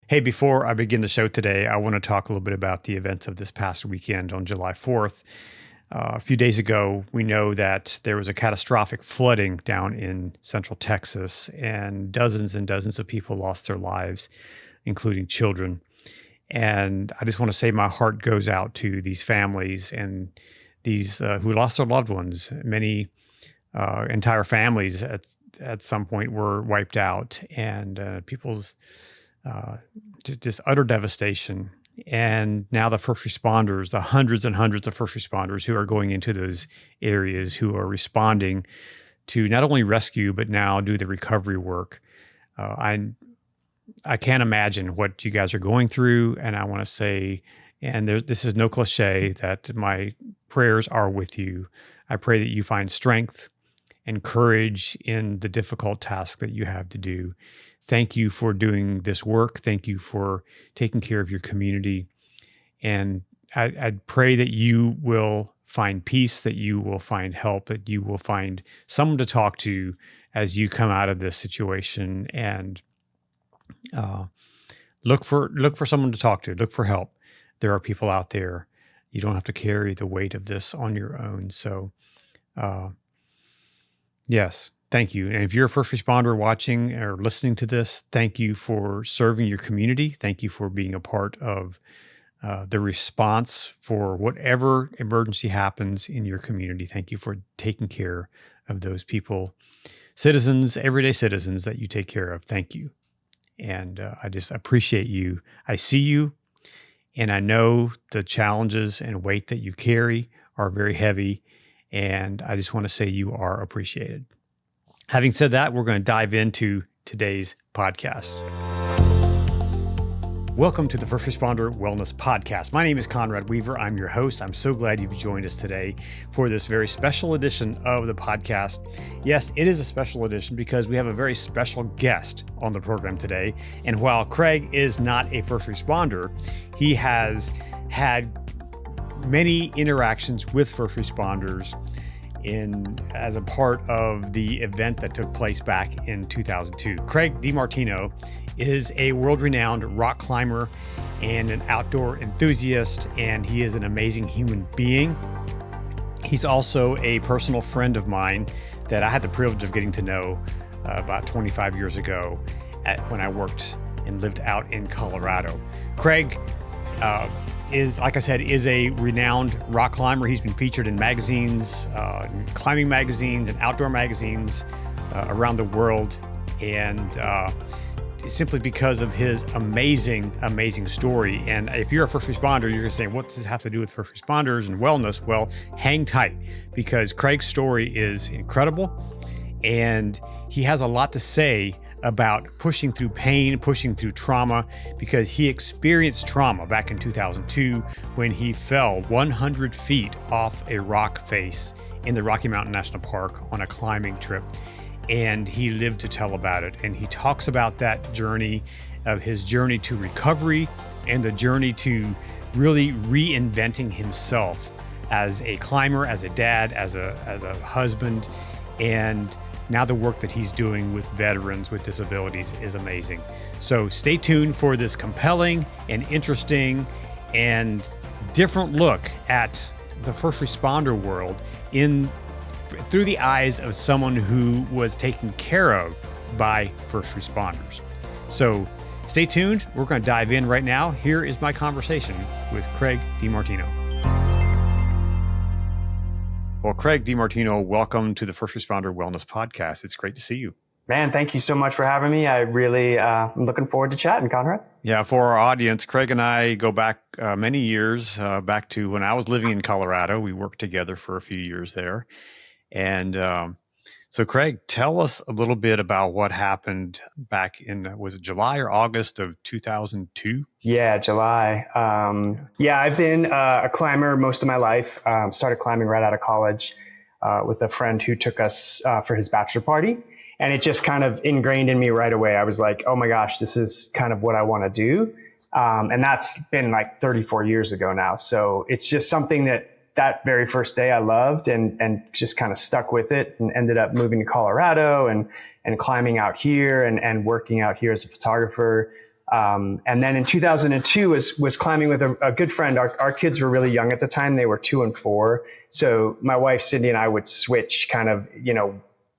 Hey, before I begin the show today, I want to talk a little bit about the events of this past weekend on July 4th. A few days ago, we know that there was a catastrophic flooding down in central Texas, and dozens of people lost their lives, including children. And I just want to say my heart goes out to these families and these who lost their loved ones. Many entire families at some point were wiped out, and people's just utter devastation. And now the first responders, the hundreds and hundreds of first responders who are going into those areas, who are responding to not only rescue, but now do the recovery work. I can't imagine what you guys are going through. And I want to say, this is no cliche, that my prayers are with you. I pray that you find strength and courage in the difficult task that you have to do. Thank you for doing this work. Thank you for taking care of your community. And I'd pray that you will find peace, that you will find help, that you will find someone to talk to as you come out of this situation, and look for someone to talk to, look for help. There are people out there. You don't have to carry the weight of this on your own. So, yes. Thank you. And if you're a first responder watching or listening to this, thank you for serving your community. Thank you for being a part of the response for whatever emergency happens in your community. Thank you for taking care of those people, citizens, everyday citizens that you take care of. Thank you. And I just appreciate you. I see you, and I know the challenges and weight that you carry are very heavy. And I just want to say you are appreciated. Having said that, we're going to dive into today's podcast. Welcome to the First Responder Wellness Podcast. My name is Conrad Weaver. I'm your host. I'm so glad you've joined us today for this very special edition of the podcast. Yes, it is a special edition because we have a very special guest on the program today. And while Craig is not a first responder, he has had many interactions with first responders as a part of the event that took place back in 2002. Craig DeMartino is a world-renowned rock climber and an outdoor enthusiast, and he is an amazing human being. He's also a personal friend of mine that I had the privilege of getting to know about 25 years ago when I worked and lived out in Colorado. Craig is, like I said, is a renowned rock climber. He's been featured in magazines, climbing magazines and outdoor magazines around the world. And simply because of his amazing story. And if you're a first responder, you're going to say, what does this have to do with first responders and wellness? Well, hang tight, because Craig's story is incredible. And he has a lot to say about pushing through pain, pushing through trauma, because he experienced trauma back in 2002 when he fell 100 feet off a rock face in the Rocky Mountain National Park on a climbing trip. And he lived to tell about it. And he talks about that journey, of his journey to recovery and the journey to really reinventing himself as a climber, as a dad, as a husband. And now the work that he's doing with veterans with disabilities is amazing. So stay tuned for this compelling and interesting and different look at the first responder world through the eyes of someone who was taken care of by first responders. So stay tuned. We're going to dive in right now. Here is my conversation with Craig DeMartino. Well, Craig DeMartino, welcome to the First Responder Wellness Podcast. It's great to see you. Man, thank you so much for having me. I really am looking forward to chatting, Conrad. Yeah, for our audience, Craig and I go back many years, back to when I was living in Colorado. We worked together for a few years there. And so, Craig, tell us a little bit about what happened back in, was it July or August of 2002? Yeah, July. I've been a climber most of my life. Started climbing right out of college with a friend who took us for his bachelor party. And it just kind of ingrained in me right away. I was like, oh my gosh, this is kind of what I want to do. And that's been like 34 years ago now. So it's just something that very first day I loved and just kind of stuck with it, and ended up moving to Colorado and climbing out here and working out here as a photographer. And then in 2002 was climbing with a good friend. Our kids were really young at the time. They were 2 and 4. So my wife, Sydney, and I would switch kind of,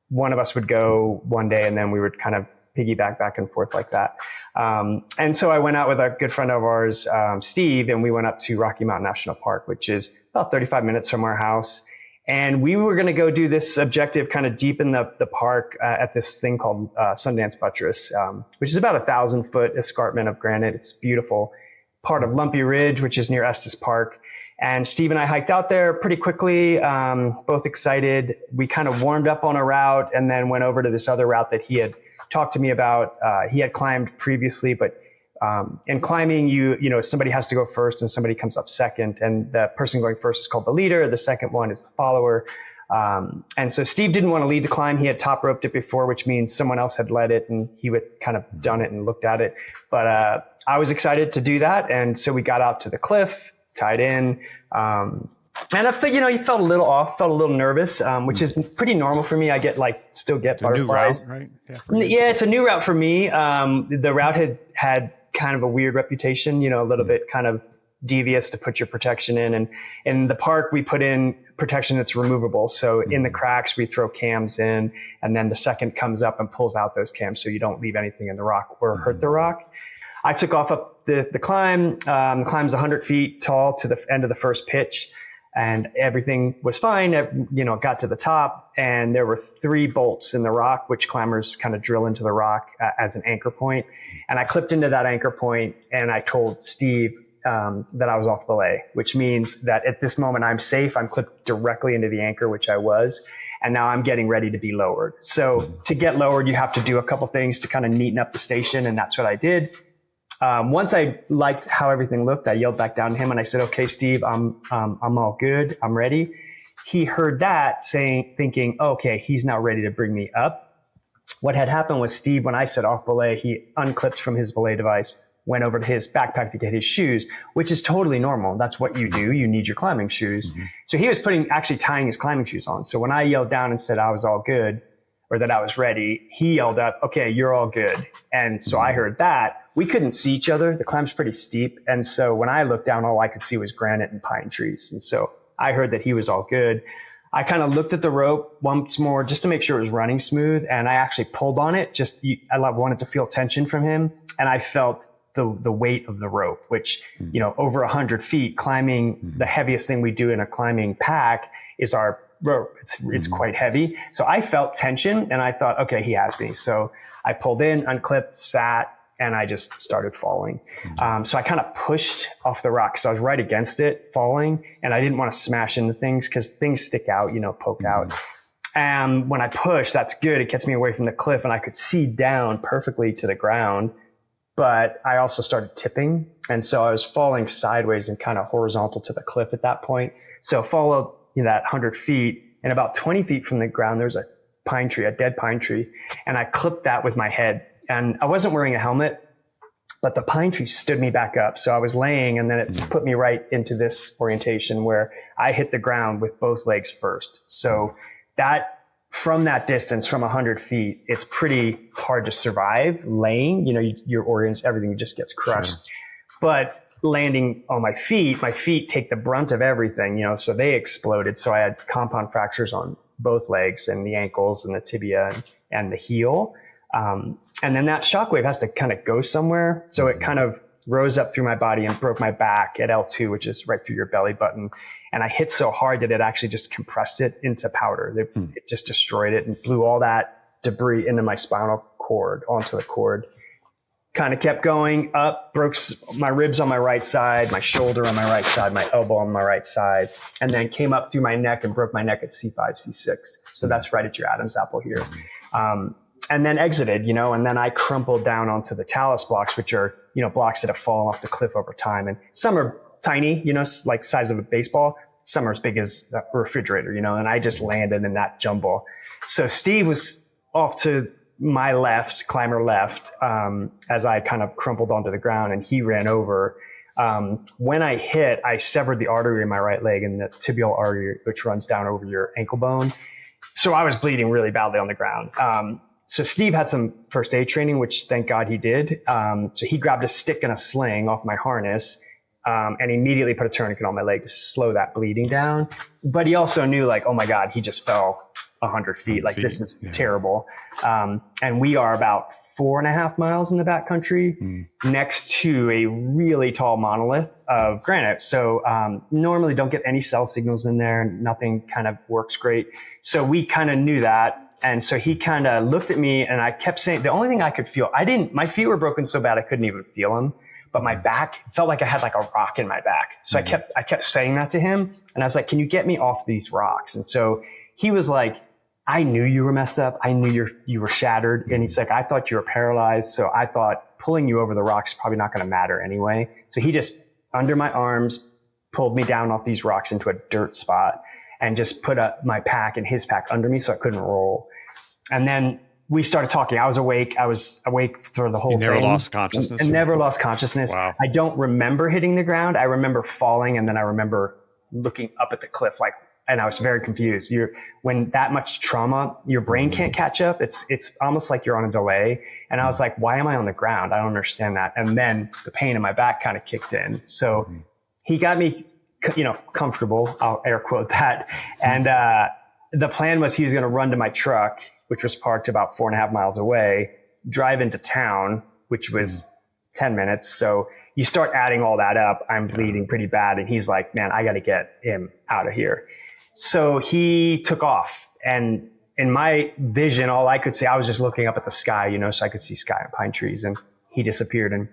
one of us would go one day and then we would kind of piggyback back and forth like that. And so I went out with a good friend of ours, Steve, and we went up to Rocky Mountain National Park, which is about 35 minutes from our house. And we were going to go do this objective kind of deep in the park at this thing called Sundance Buttress, which is about 1,000-foot escarpment of granite. It's beautiful. Part of Lumpy Ridge, which is near Estes Park. And Steve and I hiked out there pretty quickly, both excited. We kind of warmed up on a route and then went over to this other route that he had talked to me about. He had climbed previously, but in climbing, somebody has to go first and somebody comes up second. And the person going first is called the leader. The second one is the follower. And so Steve didn't want to lead the climb. He had top roped it before, which means someone else had led it and he would kind of done it and looked at it. But I was excited to do that. And so we got out to the cliff, tied in. And I think, you felt a little off, felt a little nervous, which is pretty normal for me. I still get butterflies. New route, right? Yeah, it's a new route for me. The route had kind of a weird reputation, a little bit kind of devious to put your protection in. And in the park, we put in protection that's removable. So in the cracks, we throw cams in, and then the second comes up and pulls out those cams so you don't leave anything in the rock or hurt the rock. I took off up the climb. The climb's 100 feet tall to the end of the first pitch. And everything was fine. Got to the top and there were 3 bolts in the rock, which climbers kind of drill into the rock as an anchor point. And I clipped into that anchor point and I told Steve that I was off belay, which means that at this moment I'm safe. I'm clipped directly into the anchor, which I was. And now I'm getting ready to be lowered. So to get lowered, you have to do a couple things to kind of neaten up the station. And that's what I did. Once I liked how everything looked, I yelled back down to him and I said, "Okay, Steve, I'm all good. I'm ready." He heard that thinking, okay, he's now ready to bring me up. What had happened was Steve, when I said off belay, he unclipped from his belay device, went over to his backpack to get his shoes, which is totally normal. That's what you do. You need your climbing shoes. So he was actually tying his climbing shoes on. So when I yelled down and said I was all good, or that I was ready, he yelled up, "Okay, you're all good." And so I heard that. We couldn't see each other. The climb's pretty steep. And so when I looked down, all I could see was granite and pine trees. And so I heard that he was all good. I kind of looked at the rope once more just to make sure it was running smooth. And I actually pulled on it. I wanted to feel tension from him. And I felt the weight of the rope, which, over 100 feet climbing, the heaviest thing we do in a climbing pack is our rope. It's quite heavy. So I felt tension and I thought, okay, he has me. So I pulled in, unclipped, sat, and I just started falling. So I kind of pushed off the rock because I was right against it falling and I didn't want to smash into things because things stick out, poke out. And when I push, that's good. It gets me away from the cliff and I could see down perfectly to the ground, but I also started tipping. And so I was falling sideways and kind of horizontal to the cliff at that point. So followed that 100 feet and about 20 feet from the ground, there's a pine tree, a dead pine tree. And I clipped that with my head. And I wasn't wearing a helmet, but the pine tree stood me back up. So I was laying and then it put me right into this orientation where I hit the ground with both legs first. So from that distance, from 100 feet, it's pretty hard to survive laying, your organs, everything just gets crushed. Sure. But landing on my feet take the brunt of everything, so they exploded. So I had compound fractures on both legs and the ankles and the tibia and the heel. And then that shockwave has to kind of go somewhere. So it kind of rose up through my body and broke my back at L2, which is right through your belly button. And I hit so hard that it actually just compressed it into powder. It just destroyed it and blew all that debris into my spinal cord, onto the cord. Kind of kept going up, broke my ribs on my right side, my shoulder on my right side, my elbow on my right side, and then came up through my neck and broke my neck at C5, C6. So that's right at your Adam's apple here. And then exited, and then I crumpled down onto the talus blocks, which are, blocks that have fallen off the cliff over time. And some are tiny, like size of a baseball. Some are as big as a refrigerator, and I just landed in that jumble. So Steve was off to my left, climber left, as I kind of crumpled onto the ground and he ran over. When I hit, I severed the artery in my right leg and the tibial artery, which runs down over your ankle bone. So I was bleeding really badly on the ground. So Steve had some first aid training, which thank God he did. So he grabbed a stick and a sling off my harness, and immediately put a tourniquet on my leg to slow that bleeding down. But he also knew, like, oh my God, he just fell 100 feet. Like, this is terrible. And we are about 4.5 miles in the backcountry next to a really tall monolith of granite. So normally don't get any cell signals in there. Nothing kind of works great. So we kind of knew that. And so he kind of looked at me, and I kept saying, the only thing I could feel, my feet were broken so bad I couldn't even feel them, but my back felt like I had like a rock in my back. So I kept saying that to him, and I was like, can you get me off these rocks? And so he was like, I knew you were messed up. I knew you were shattered. And he's like, I thought you were paralyzed. So I thought pulling you over the rocks is probably not going to matter anyway. So he just, under my arms, pulled me down off these rocks into a dirt spot and just put my pack and his pack under me so I couldn't roll. And then we started talking. I was awake. I was awake for the whole thing. You never lost consciousness? I never lost consciousness. Wow. I don't remember hitting the ground. I remember falling, and then I remember looking up at the cliff, and I was very confused. When that much trauma, your brain can't catch up. It's almost like you're on a delay. And I was like, why am I on the ground? I don't understand that. And then the pain in my back kind of kicked in. So he got me, comfortable. I'll air quote that. And the plan was he was going to run to my truck, which was parked about 4.5 miles away, drive into town, which was 10 minutes. So you start adding all that up. I'm bleeding pretty bad. And he's like, man, I got to get him out of here. So he took off, and in my vision, all I could see, I was just looking up at the sky, so I could see sky and pine trees, and he disappeared, and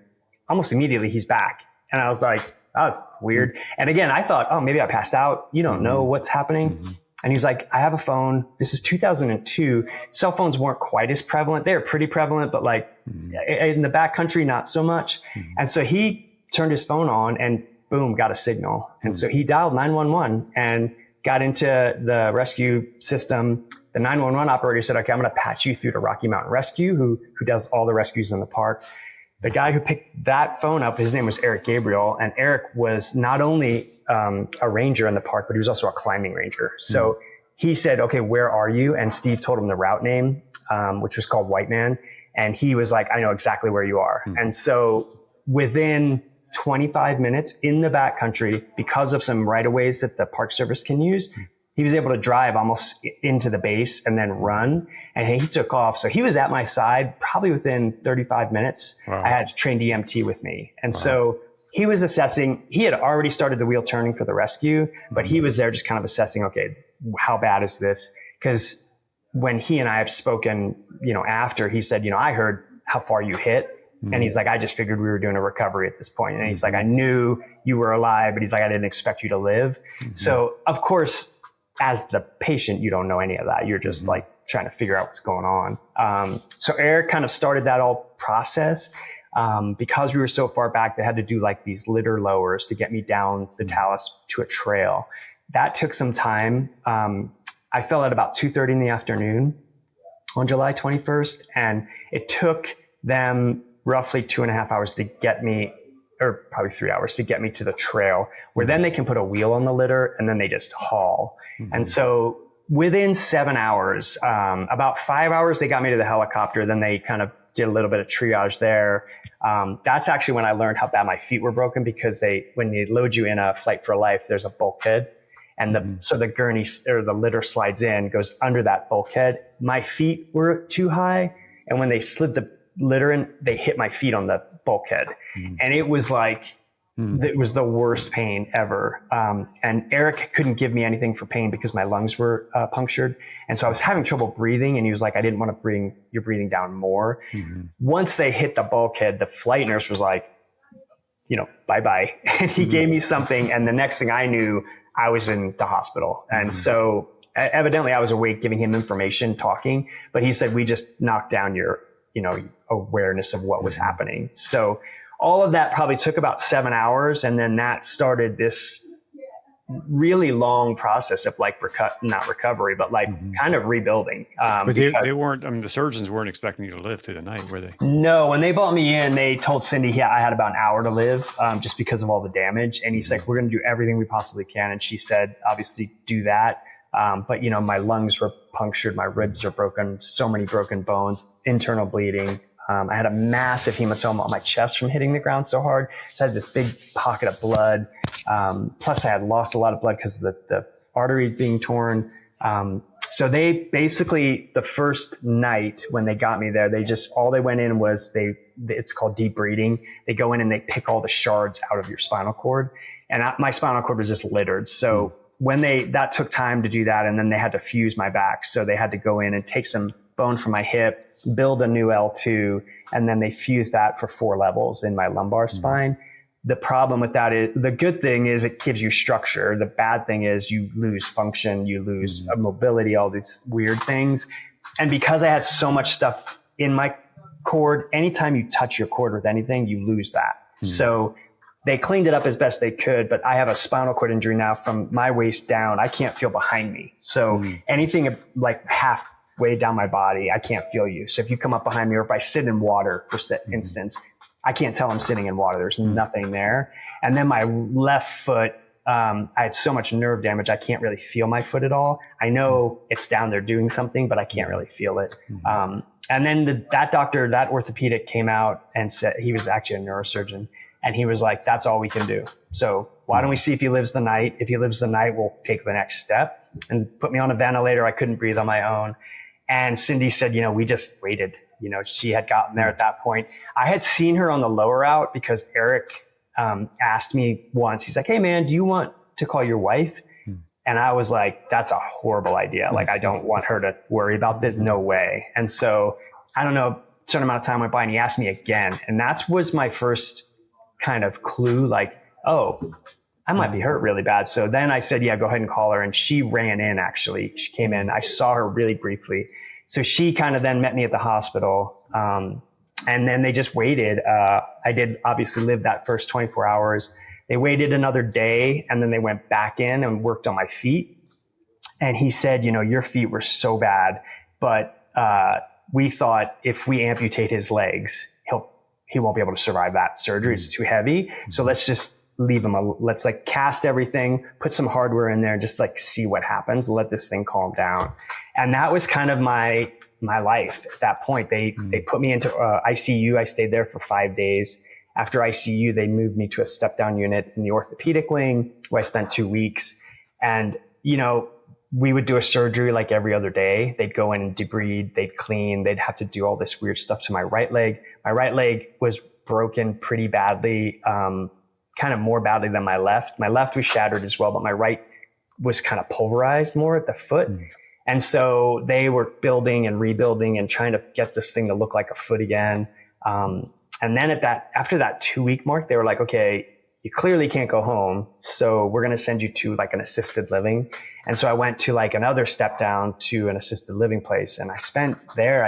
almost immediately he's back. And I was like, that was weird. And again, I thought, oh, maybe I passed out. You don't know what's happening. And he was like, I have a phone. This is 2002. Cell phones weren't quite as prevalent. They were pretty prevalent, but in the backcountry, not so much. And so he turned his phone on, and boom, got a signal. And so he dialed 911 and got into the rescue system. The 911 operator said, okay, I'm going to patch you through to Rocky Mountain Rescue, who does all the rescues in the park. The guy who picked that phone up, his name was Eric Gabriel. And Eric was not only a ranger in the park, but he was also a climbing ranger. So he said, okay, where are you? And Steve told him the route name, which was called White Man. And he was like, I know exactly where you are. And so within 25 minutes in the backcountry, because of some right-of-ways that the Park Service can use, he was able to drive almost into the base and then run. And he took off. So he was at my side probably within 35 minutes. Wow. I had a trained EMT with me. And so he was assessing, he had already started the wheel turning for the rescue, but he was there just kind of assessing, okay, how bad is this? Because when he and I have spoken, after, he said, I heard how far you hit. And he's like, I just figured we were doing a recovery at this point. And he's like, I knew you were alive, but he's like, I didn't expect you to live. So of course, as the patient, you don't know any of that. You're just like trying to figure out what's going on. So Eric kind of started that all process. Because we were so far back, they had to do like these litter lowers to get me down the talus to a trail. That took some time. I fell at about 2:30 in the afternoon on July 21st. And it took them roughly 2.5 hours to get me, or probably 3 hours to get me to the trail, where then they can put a wheel on the litter and then they just haul. And so within 7 hours, about 5 hours, they got me to the helicopter. Then they kind of did a little bit of triage there. That's actually when I learned how bad my feet were broken, because when they load you in a Flight for Life, there's a bulkhead. And so the gurney or the litter slides in, goes under that bulkhead. My feet were too high. And when they slid the litter in, they hit my feet on the bulkhead. And it was like, it was the worst pain ever. And Eric couldn't give me anything for pain because my lungs were punctured. And so I was having trouble breathing. And he was like, I didn't want to bring your breathing down more. Once they hit the bulkhead, the flight nurse was like, bye-bye. And he gave me something. And the next thing I knew, I was in the hospital. And so evidently I was awake, giving him information, talking, but he said, we just knocked down your, awareness of what was happening. So all of that probably took about 7 hours. And then that started this really long process of not recovery, but kind of rebuilding. But they weren't, the surgeons weren't expecting you to live through the night, were they? No, when they brought me in, they told Cindy, I had about an hour to live, just because of all the damage. And he's like, we're going to do everything we possibly can. And she said, obviously do that. But, my lungs were punctured, my ribs are broken, so many broken bones, internal bleeding. I had a massive hematoma on my chest from hitting the ground so hard. So I had this big pocket of blood. Plus I had lost a lot of blood because of the arteries being torn. So they basically, the first night when they got me there, all they went in was it's called deep breathing. They go in and they pick all the shards out of your spinal cord. And my spinal cord was just littered. So that took time to do that. And then they had to fuse my back. So they had to go in and take some bone from my hip, build a new L2, and then they fused that for 4 levels in my lumbar spine. The problem with that is, the good thing is it gives you structure. The bad thing is you lose function, you lose mobility, all these weird things. And because I had so much stuff in my cord, anytime you touch your cord with anything, you lose that. So they cleaned it up as best they could, but I have a spinal cord injury now from my waist down. I can't feel behind me. So anything like halfway down my body, I can't feel you. So if you come up behind me, or if I sit in water, for instance, I can't tell I'm sitting in water. There's nothing there. And then my left foot, I had so much nerve damage, I can't really feel my foot at all. I know it's down there doing something, but I can't really feel it. And then that doctor, that orthopedic, came out and said, he was actually a neurosurgeon, and he was like, that's all we can do. So why don't we see if he lives the night? If he lives the night, we'll take the next step, and put me on a ventilator. I couldn't breathe on my own. And Cindy said, we just waited. She had gotten there at that point. I had seen her on the lower out because Eric asked me once, he's like, hey man, do you want to call your wife? And I was like, that's a horrible idea. Like, I don't want her to worry about this. No way. And so I don't know, a certain amount of time went by and he asked me again. And that was my first kind of clue, like, oh, I might be hurt really bad. So then I said, yeah, go ahead and call her. And she ran in, actually. She came in. I saw her really briefly. So she kind of then met me at the hospital. And then they just waited. I did obviously live that first 24 hours. They waited another day, and then they went back in and worked on my feet. And he said, your feet were so bad, but we thought if we amputate his legs, he won't be able to survive that surgery. It's too heavy. So let's just leave him. Let's like cast everything, put some hardware in there, and just like see what happens. Let this thing calm down. And that was kind of my life at that point. They put me into ICU. I stayed there for 5 days. After ICU, they moved me to a step down unit in the orthopedic wing, where I spent 2 weeks. And, we would do a surgery like every other day. They'd go in and debride, they'd clean, they'd have to do all this weird stuff to my right leg. My right leg was broken pretty badly, kind of more badly than my left. My left was shattered as well, but my right was kind of pulverized more at the foot. And so they were building and rebuilding and trying to get this thing to look like a foot again. And then after that 2 week mark, they were like, okay, you clearly can't go home. So we're going to send you to like an assisted living. And so I went to like another step down to an assisted living place. And I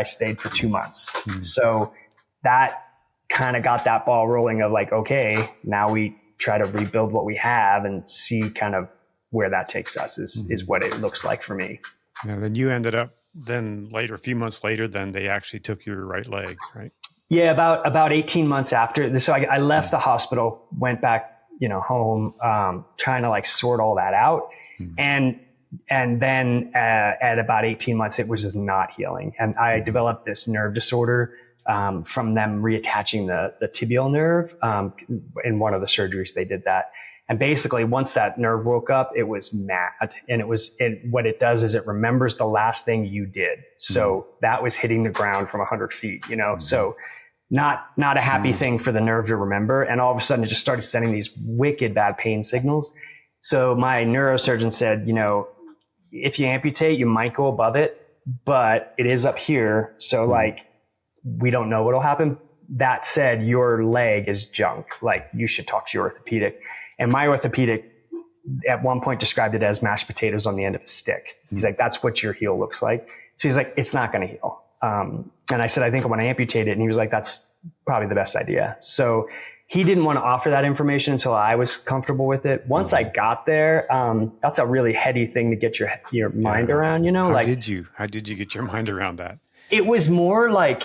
stayed for 2 months. So that kind of got that ball rolling of like, okay, now we try to rebuild what we have and see kind of where that takes us is what it looks like for me. Now, then you ended up a few months later, then they actually took your right leg, right? Yeah, about 18 months after. So I left the hospital, went back, home, trying to like sort all that out. And then at about 18 months, it was just not healing. And I developed this nerve disorder from them reattaching the tibial nerve. In one of the surgeries, they did that. And basically, once that nerve woke up, it was mad. And what it does is it remembers the last thing you did. So that was hitting the ground from 100 feet, so not a happy thing for the nerve to remember. And all of a sudden, it just started sending these wicked bad pain signals. So my neurosurgeon said, if you amputate, you might go above it, but it is up here. So like, we don't know what'll happen. That said, your leg is junk. Like, you should talk to your orthopedic. And my orthopedic at one point described it as mashed potatoes on the end of a stick. He's like, that's what your heel looks like. So he's like, it's not going to heal. And I said, I think I want to amputate it. And he was like, that's probably the best idea. So he didn't want to offer that information until I was comfortable with it. Once I got there, that's a really heady thing to get your mind around, How did you get your mind around that? It was more like,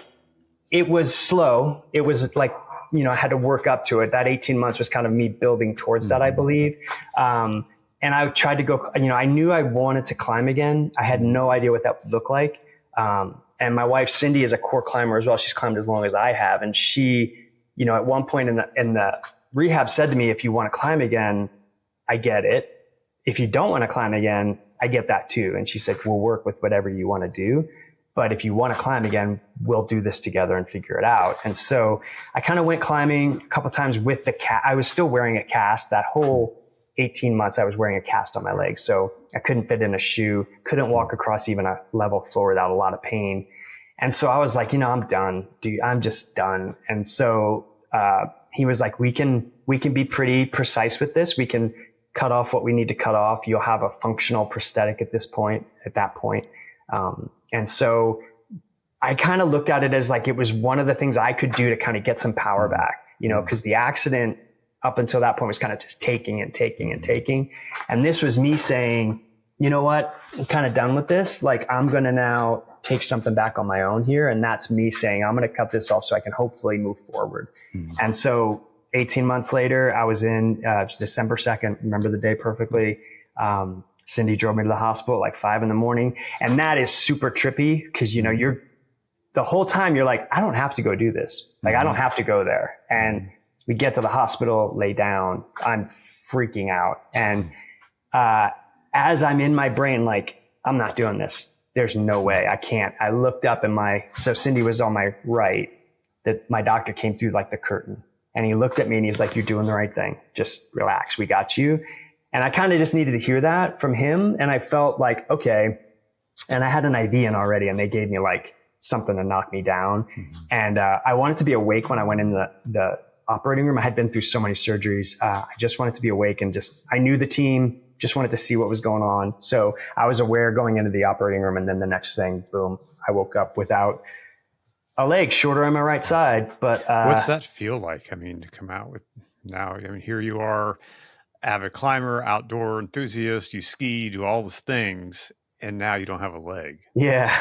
it was slow. It was like, I had to work up to it. That 18 months was kind of me building towards that, I believe. And And I tried to go, I knew I wanted to climb again. I had no idea what that would look like. And my wife, Cindy, is a core climber as well. She's climbed as long as I have. And she, at one point in the rehab said to me, if you want to climb again, I get it. If you don't want to climb again, I get that too. And she said, we'll work with whatever you want to do. But if you want to climb again, we'll do this together and figure it out. And so I kind of went climbing a couple of times with the cast. I was still wearing a cast. That whole 18 months, I was wearing a cast on my leg. So I couldn't fit in a shoe, couldn't walk across even a level floor without a lot of pain. And so I was like, I'm done, dude. I'm just done. And so he was like, we can be pretty precise with this. We can cut off what we need to cut off. You'll have a functional prosthetic at that point. And so I kind of looked at it as like, it was one of the things I could do to kind of get some power back, because the accident up until that point was kind of just taking and taking and taking. And this was me saying, you know what, I'm kind of done with this. Like, I'm going to now take something back on my own here. And that's me saying, I'm going to cut this off so I can hopefully move forward. And so 18 months later, I was in December 2nd, remember the day perfectly. Cindy drove me to the hospital at like 5 a.m. And that is super trippy because, you're the whole time you're like, I don't have to go do this. Like, I don't have to go there. And we get to the hospital, lay down, I'm freaking out. And as I'm in my brain, like, I'm not doing this. There's no way I can't. I looked up and so Cindy was on my right, that my doctor came through like the curtain and he looked at me and he's like, you're doing the right thing. Just relax. We got you. And I kind of just needed to hear that from him. And I felt like, okay. And I had an IV in already and they gave me like something to knock me down. And I wanted to be awake when I went in the operating room. I had been through so many surgeries. I just wanted to be awake and I knew the team, just wanted to see what was going on. So I was aware going into the operating room. And then the next thing, boom, I woke up without a leg, shorter on my right side. But what's that feel like? I mean, to come out with now, here you are, avid climber, outdoor enthusiast, you ski, do all these things, and now you don't have a leg. Yeah.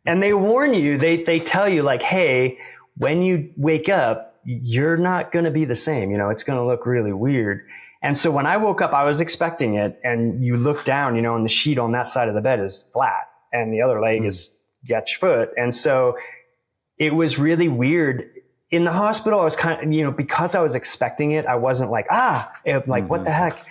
And they warn you, they tell you like, hey, when you wake up, you're not going to be the same. It's going to look really weird. And so when I woke up, I was expecting it. And you look down, and the sheet on that side of the bed is flat and the other leg is got your foot. And so it was really weird. In the hospital, I was kind of, because I was expecting it, I wasn't like, what the heck?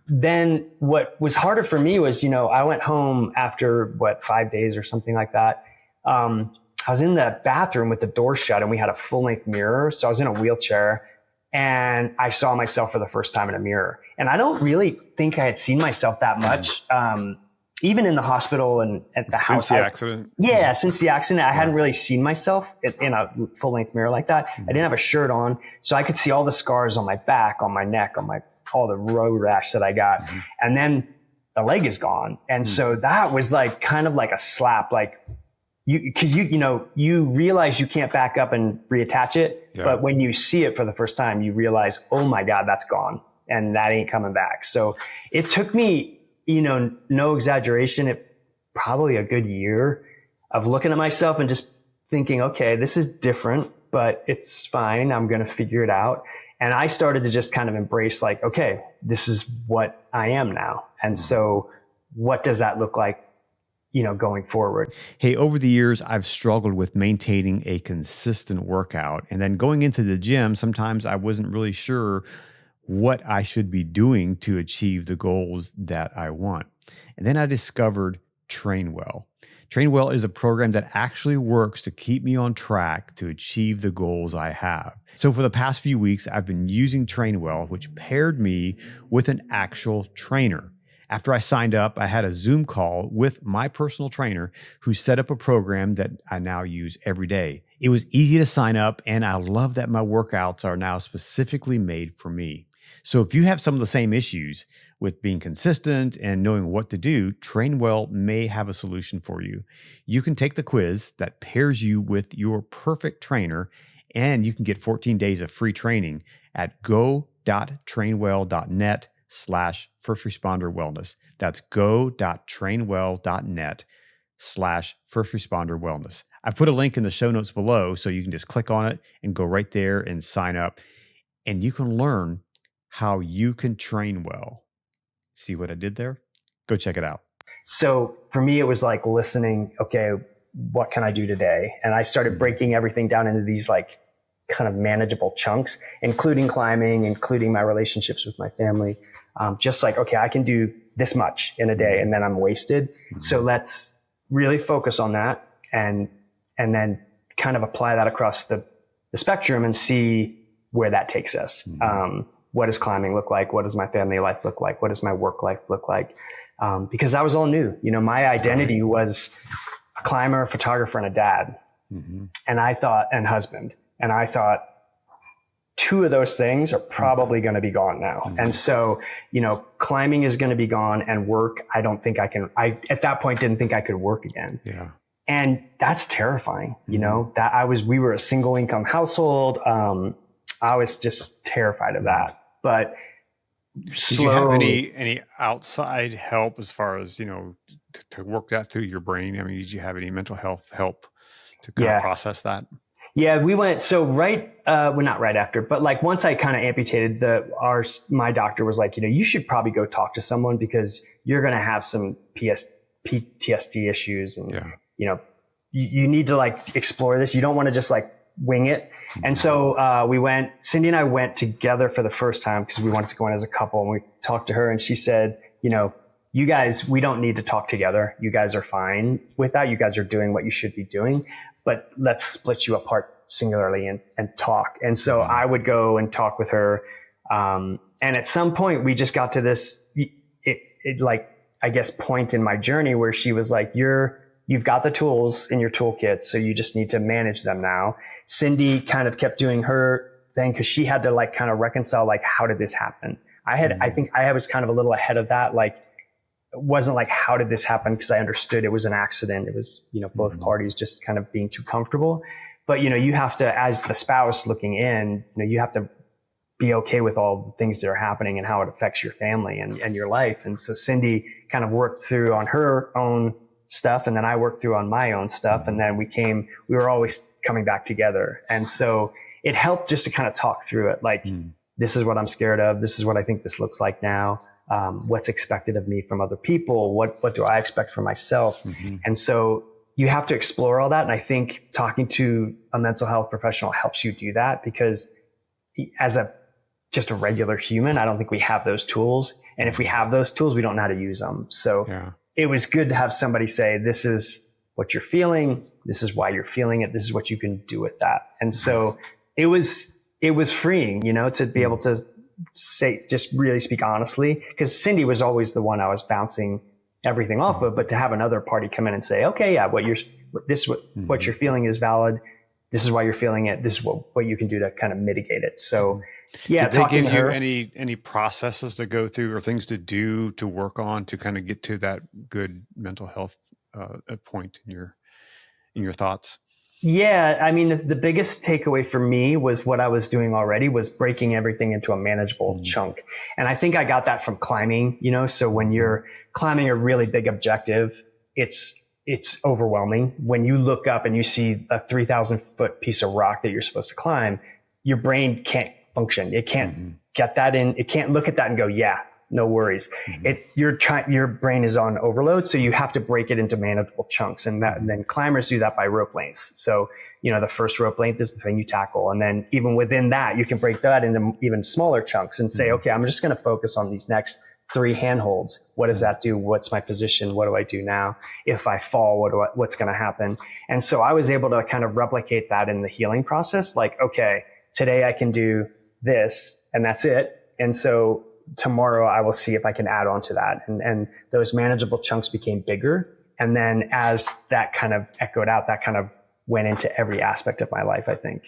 Then what was harder for me was, I went home after 5 days or something like that. I was in the bathroom with the door shut and we had a full length mirror. So I was in a wheelchair and I saw myself for the first time in a mirror. And I don't really think I had seen myself that much. Even in the hospital and at the house. Since the accident? Yeah, since the accident, I hadn't really seen myself in a full-length mirror like that. I didn't have a shirt on, so I could see all the scars on my back, on my neck, on all the road rash that I got. And then the leg is gone. And so that was like kind of like a slap, like you realize you can't back up and reattach it. Yeah. But when you see it for the first time, you realize, oh my God, that's gone and that ain't coming back. So it took me, no exaggeration, probably a good year of looking at myself and just thinking, okay, this is different, but it's fine. I'm going to figure it out. And I started to just kind of embrace like, okay, this is what I am now. And so what does that look like, going forward? Hey, over the years, I've struggled with maintaining a consistent workout. And then going into the gym, sometimes I wasn't really sure what I should be doing to achieve the goals that I want. And then I discovered TrainWell. TrainWell is a program that actually works to keep me on track to achieve the goals I have. So for the past few weeks, I've been using TrainWell, which paired me with an actual trainer. After I signed up, I had a Zoom call with my personal trainer who set up a program that I now use every day. It was easy to sign up, and I love that my workouts are now specifically made for me. So if you have some of the same issues with being consistent and knowing what to do, TrainWell may have a solution for you. You can take the quiz that pairs you with your perfect trainer, and you can get 14 days of free training at go.trainwell.net/first responder wellness. That's go.trainwell.net/first responder wellness. I've put a link in the show notes below so you can just click on it and go right there and sign up. And you can learn how you can train well. See what I did there? Go check it out. So for me, it was like listening, okay, what can I do today? And I started breaking everything down into these like kind of manageable chunks, including climbing, including my relationships with my family. Just like, okay, I can do this much in a day and then I'm wasted. So let's really focus on that and then kind of apply that across the spectrum and see where that takes us. What does climbing look like? What does my family life look like? What does my work life look like? Because that was all new. You know, my identity was a climber, a photographer, and a dad. And I thought, and husband. And I thought, two of those things are probably going to be gone now. And so, you know, climbing is going to be gone, and work, I don't think I at that point didn't think I could work again. Yeah. And that's terrifying. You know, we were a single income household. I was just terrified of that. But did you have any outside help as far as, you know, to work that through your brain? I mean, did you have any mental health help to kind of process that? Yeah, we went, so not right after, but like once I kind of amputated, my doctor was like, you know, you should probably go talk to someone because you're going to have some PTSD issues. And, you know, you need to like explore this. You don't want to just like wing it. And so Cindy and I went together for the first time because we wanted to go in as a couple, and we talked to her and she said, you know, you guys, we don't need to talk together. You guys are fine with that. You guys are doing what you should be doing, but let's split you apart singularly and talk. And so I would go and talk with her. And at some point we just got to this, like, I guess, point in my journey where she was like, you've got the tools in your toolkit, so you just need to manage them now. Cindy kind of kept doing her thing because she had to like kind of reconcile, like, how did this happen? I think I was kind of a little ahead of that. Like, it wasn't like, how did this happen? Because I understood it was an accident. It was, you know, both parties just kind of being too comfortable. But, you know, you have to, as the spouse looking in, you know, you have to be okay with all the things that are happening and how it affects your family and your life. And so Cindy kind of worked through on her own stuff, and then I worked through on my own stuff. And then we were always coming back together. And so it helped just to kind of talk through it. Like, this is what I'm scared of. This is what I think this looks like now. What's expected of me from other people? What do I expect from myself? And so you have to explore all that. And I think talking to a mental health professional helps you do that, because as just a regular human, I don't think we have those tools. And if we have those tools, we don't know how to use them. So it was good to have somebody say, this is what you're feeling. This is why you're feeling it. This is what you can do with that. And so it was freeing, you know, to be able to say, just really speak honestly, because Cindy was always the one I was bouncing everything off of, but to have another party come in and say, okay, yeah, what you're feeling is valid. This is why you're feeling it. This is what you can do to kind of mitigate it. So yeah. Did they give you any processes to go through or things to do to work on to kind of get to that good mental health point in your thoughts? Yeah. I mean, the biggest takeaway for me was what I was doing already was breaking everything into a manageable chunk. And I think I got that from climbing, you know, so when you're climbing a really big objective, it's overwhelming. When you look up and you see a 3,000 foot piece of rock that you're supposed to climb, your brain can't function. It can't get that in. It can't look at that and go, yeah, no worries. Your brain is on overload. So you have to break it into manageable chunks. And then climbers do that by rope lengths. So, you know, the first rope length is the thing you tackle. And then even within that, you can break that into even smaller chunks and say, okay, I'm just going to focus on these next 3 handholds. What does that do? What's my position? What do I do now? If I fall, what's going to happen? And so I was able to kind of replicate that in the healing process. Like, okay, today I can do this and that's it. And so tomorrow I will see if I can add on to that. And those manageable chunks became bigger. And then as that kind of echoed out, that kind of went into every aspect of my life, I think.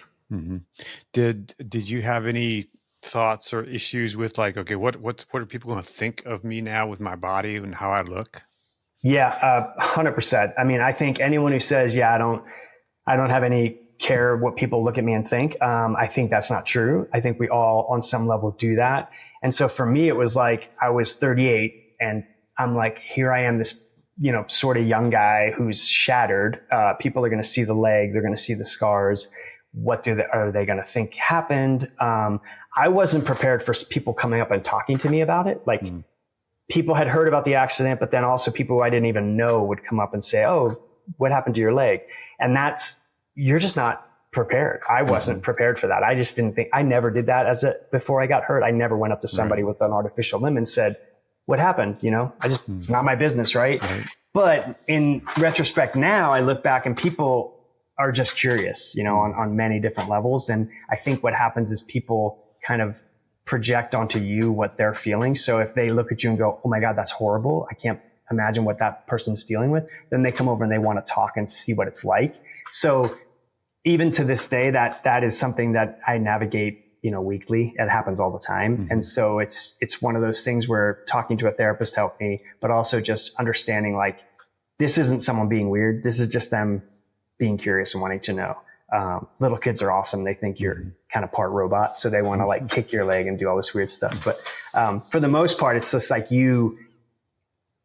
Did you have any thoughts or issues with like, okay, what are people going to think of me now with my body and how I look? Yeah, 100%. I mean, I think anyone who says, yeah, I don't have any care what people look at me and think. I think that's not true. I think we all on some level do that. And so for me, it was like, I was 38 and I'm like, here I am, this, you know, sort of young guy who's shattered. People are going to see the leg. They're going to see the scars. What are they going to think happened? I wasn't prepared for people coming up and talking to me about it. Like people had heard about the accident, but then also people who I didn't even know would come up and say, "Oh, what happened to your leg?" And you're just not prepared. I wasn't prepared for that. I just didn't think, I never did that before I got hurt. I never went up to somebody with an artificial limb and said, "What happened?" It's not my business. Right. But in retrospect now, I look back and people are just curious, on many different levels. And I think what happens is people kind of project onto you what they're feeling. So if they look at you and go, "Oh my God, that's horrible. I can't imagine what that person's dealing with," then they come over and they want to talk and see what it's like. So even to this day, that is something that I navigate, weekly. It happens all the time. And so it's one of those things where talking to a therapist helped me, but also just understanding like, this isn't someone being weird. This is just them being curious and wanting to know. Little kids are awesome. They think you're kind of part robot. So they want to like kick your leg and do all this weird stuff. But for the most part, it's just like you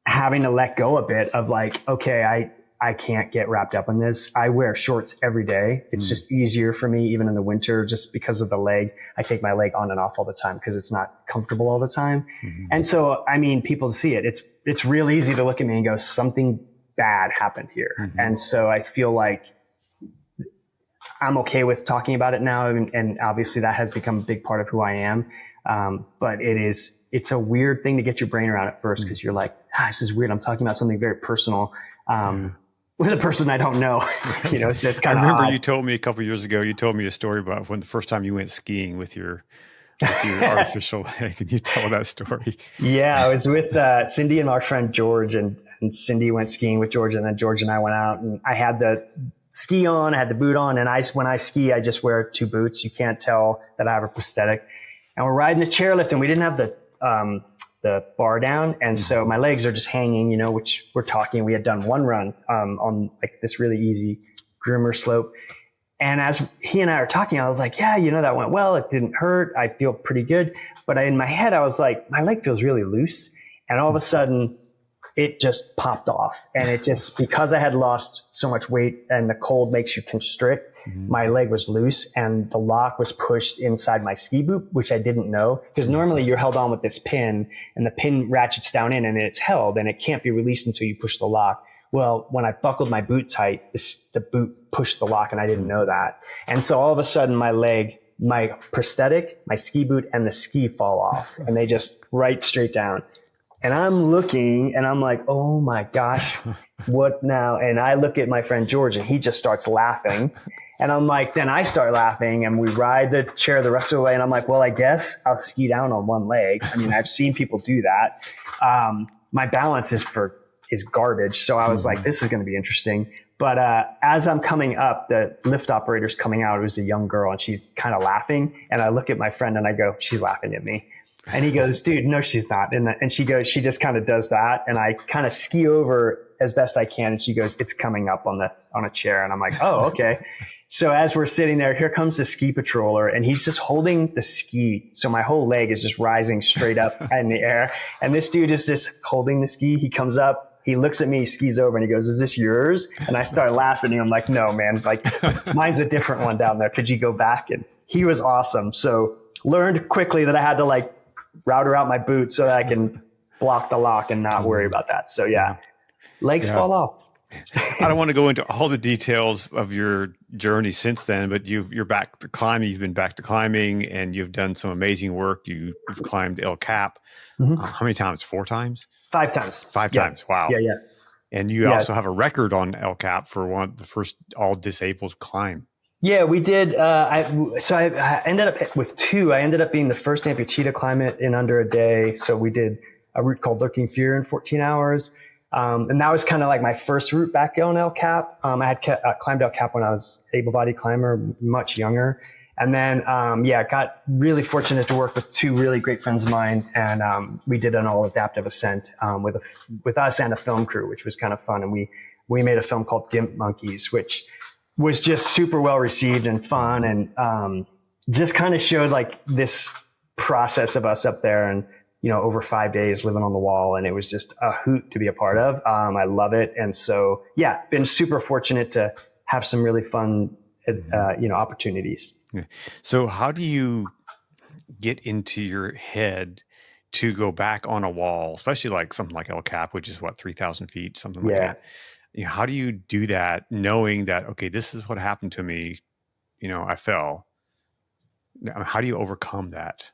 having to let go a bit of like, okay, I can't get wrapped up in this. I wear shorts every day. It's just easier for me, even in the winter, just because of the leg. I take my leg on and off all the time because it's not comfortable all the time. And so, I mean, people see it. It's real easy to look at me and go, something bad happened here. And so I feel like I'm okay with talking about it now. And obviously that has become a big part of who I am. But it's a weird thing to get your brain around at first because you're like, this is weird. I'm talking about something very personal. With a person I don't know, so it's kind of. I remember odd. You told me a couple of years ago. You told me a story about when the first time you went skiing with your artificial leg. Can you tell that story? Yeah, I was with Cindy and our friend George, and Cindy went skiing with George, and then George and I went out, and I had the ski on, I had the boot on, and when I ski, I just wear 2 boots. You can't tell that I have a prosthetic. And we're riding the chairlift, and we didn't have the bar down. And so my legs are just hanging, which we're talking. We had done one run on like this really easy groomer slope. And as he and I are talking, I was like, yeah, that went well. It didn't hurt. I feel pretty good. But in my head, I was like, my leg feels really loose. And all of a sudden, it just popped off. And it just, because I had lost so much weight and the cold makes you constrict, my leg was loose and the lock was pushed inside my ski boot, which I didn't know. Because normally you're held on with this pin and the pin ratchets down in and it's held and it can't be released until you push the lock. Well, when I buckled my boot tight, the boot pushed the lock and I didn't know that. And so all of a sudden my leg, my prosthetic, my ski boot and the ski fall off and they just right straight down. And I'm looking and I'm like, oh my gosh, what now? And I look at my friend George and he just starts laughing. And I'm like, then I start laughing and we ride the chair the rest of the way. And I'm like, well, I guess I'll ski down on one leg. I mean, I've seen people do that. My balance is garbage. So I was like, this is going to be interesting. But as I'm coming up, the lift operator's coming out. It was a young girl and she's kind of laughing. And I look at my friend and I go, she's laughing at me. And he goes, dude, no, she's not. And she goes, she just kind of does that. And I kind of ski over as best I can. And she goes, it's coming up on a chair. And I'm like, oh, okay. So as we're sitting there, here comes the ski patroller and he's just holding the ski. So my whole leg is just rising straight up in the air. And this dude is just holding the ski. He comes up, he looks at me, he skis over and he goes, is this yours? And I start laughing and I'm like, no, man, like mine's a different one down there. Could you go back? And he was awesome. So learned quickly that I had to like router out my boot so that I can block the lock and not worry about that. So yeah, legs fall off. I don't want to go into all the details of your journey since then, but you're back to climbing. You've been back to climbing and you've done some amazing work. You've climbed El Cap. How many times? 4 times? 5 times. 5 times. Wow. Yeah. And you also have a record on El Cap for the first all disabled climb. Yeah, we did. I ended up with 2. I ended up being the first amputee to climb it in under a day. So we did a route called Lurking Fear in 14 hours. And that was kind of like my first route back on El Cap. I had climbed El Cap when I was able-bodied climber, much younger. And then, got really fortunate to work with 2 really great friends of mine. And we did an all-adaptive ascent with us and a film crew, which was kind of fun. And we made a film called Gimp Monkeys, which was just super well received and fun. And just kind of showed like this process of us up there and, over 5 days living on the wall. And it was just a hoot to be a part of. I love it. And so, been super fortunate to have some really fun, opportunities. So how do you get into your head to go back on a wall, especially like something like El Cap, which is what, 3,000 feet, something like Yeah. that. How do you do that knowing that, okay, this is what happened to me? I fell. How do you overcome that?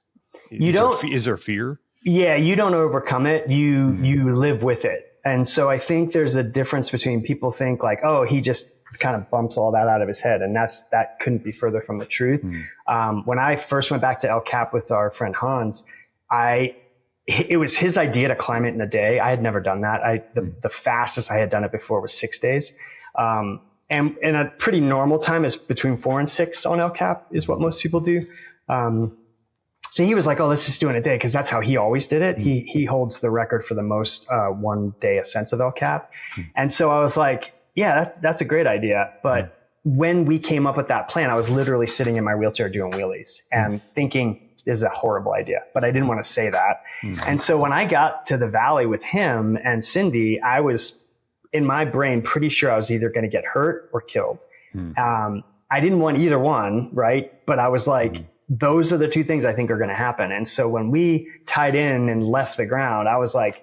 Is there fear? Yeah, you don't overcome it. You live with it. And so I think there's a difference between people think like, oh, he just kind of bumps all that out of his head. And that couldn't be further from the truth. When I first went back to El Cap with our friend Hans, it was his idea to climb it in a day. I had never done that. The fastest I had done it before was 6 days. And a pretty normal time is between 4 and 6 on El Cap is what most people do. So he was like, oh, let's just do it in a day, because that's how he always did it. He holds the record for the most 1 day ascents of El Cap. And so I was like, yeah, that's a great idea. But when we came up with that plan, I was literally sitting in my wheelchair doing wheelies and thinking, this is a horrible idea. But I didn't want to say that. And so when I got to the valley with him and Cindy, I was in my brain pretty sure I was either going to get hurt or killed. I didn't want either one, right? But I was like, those are the two things I think are going to happen. And so when we tied in and left the ground, I was like,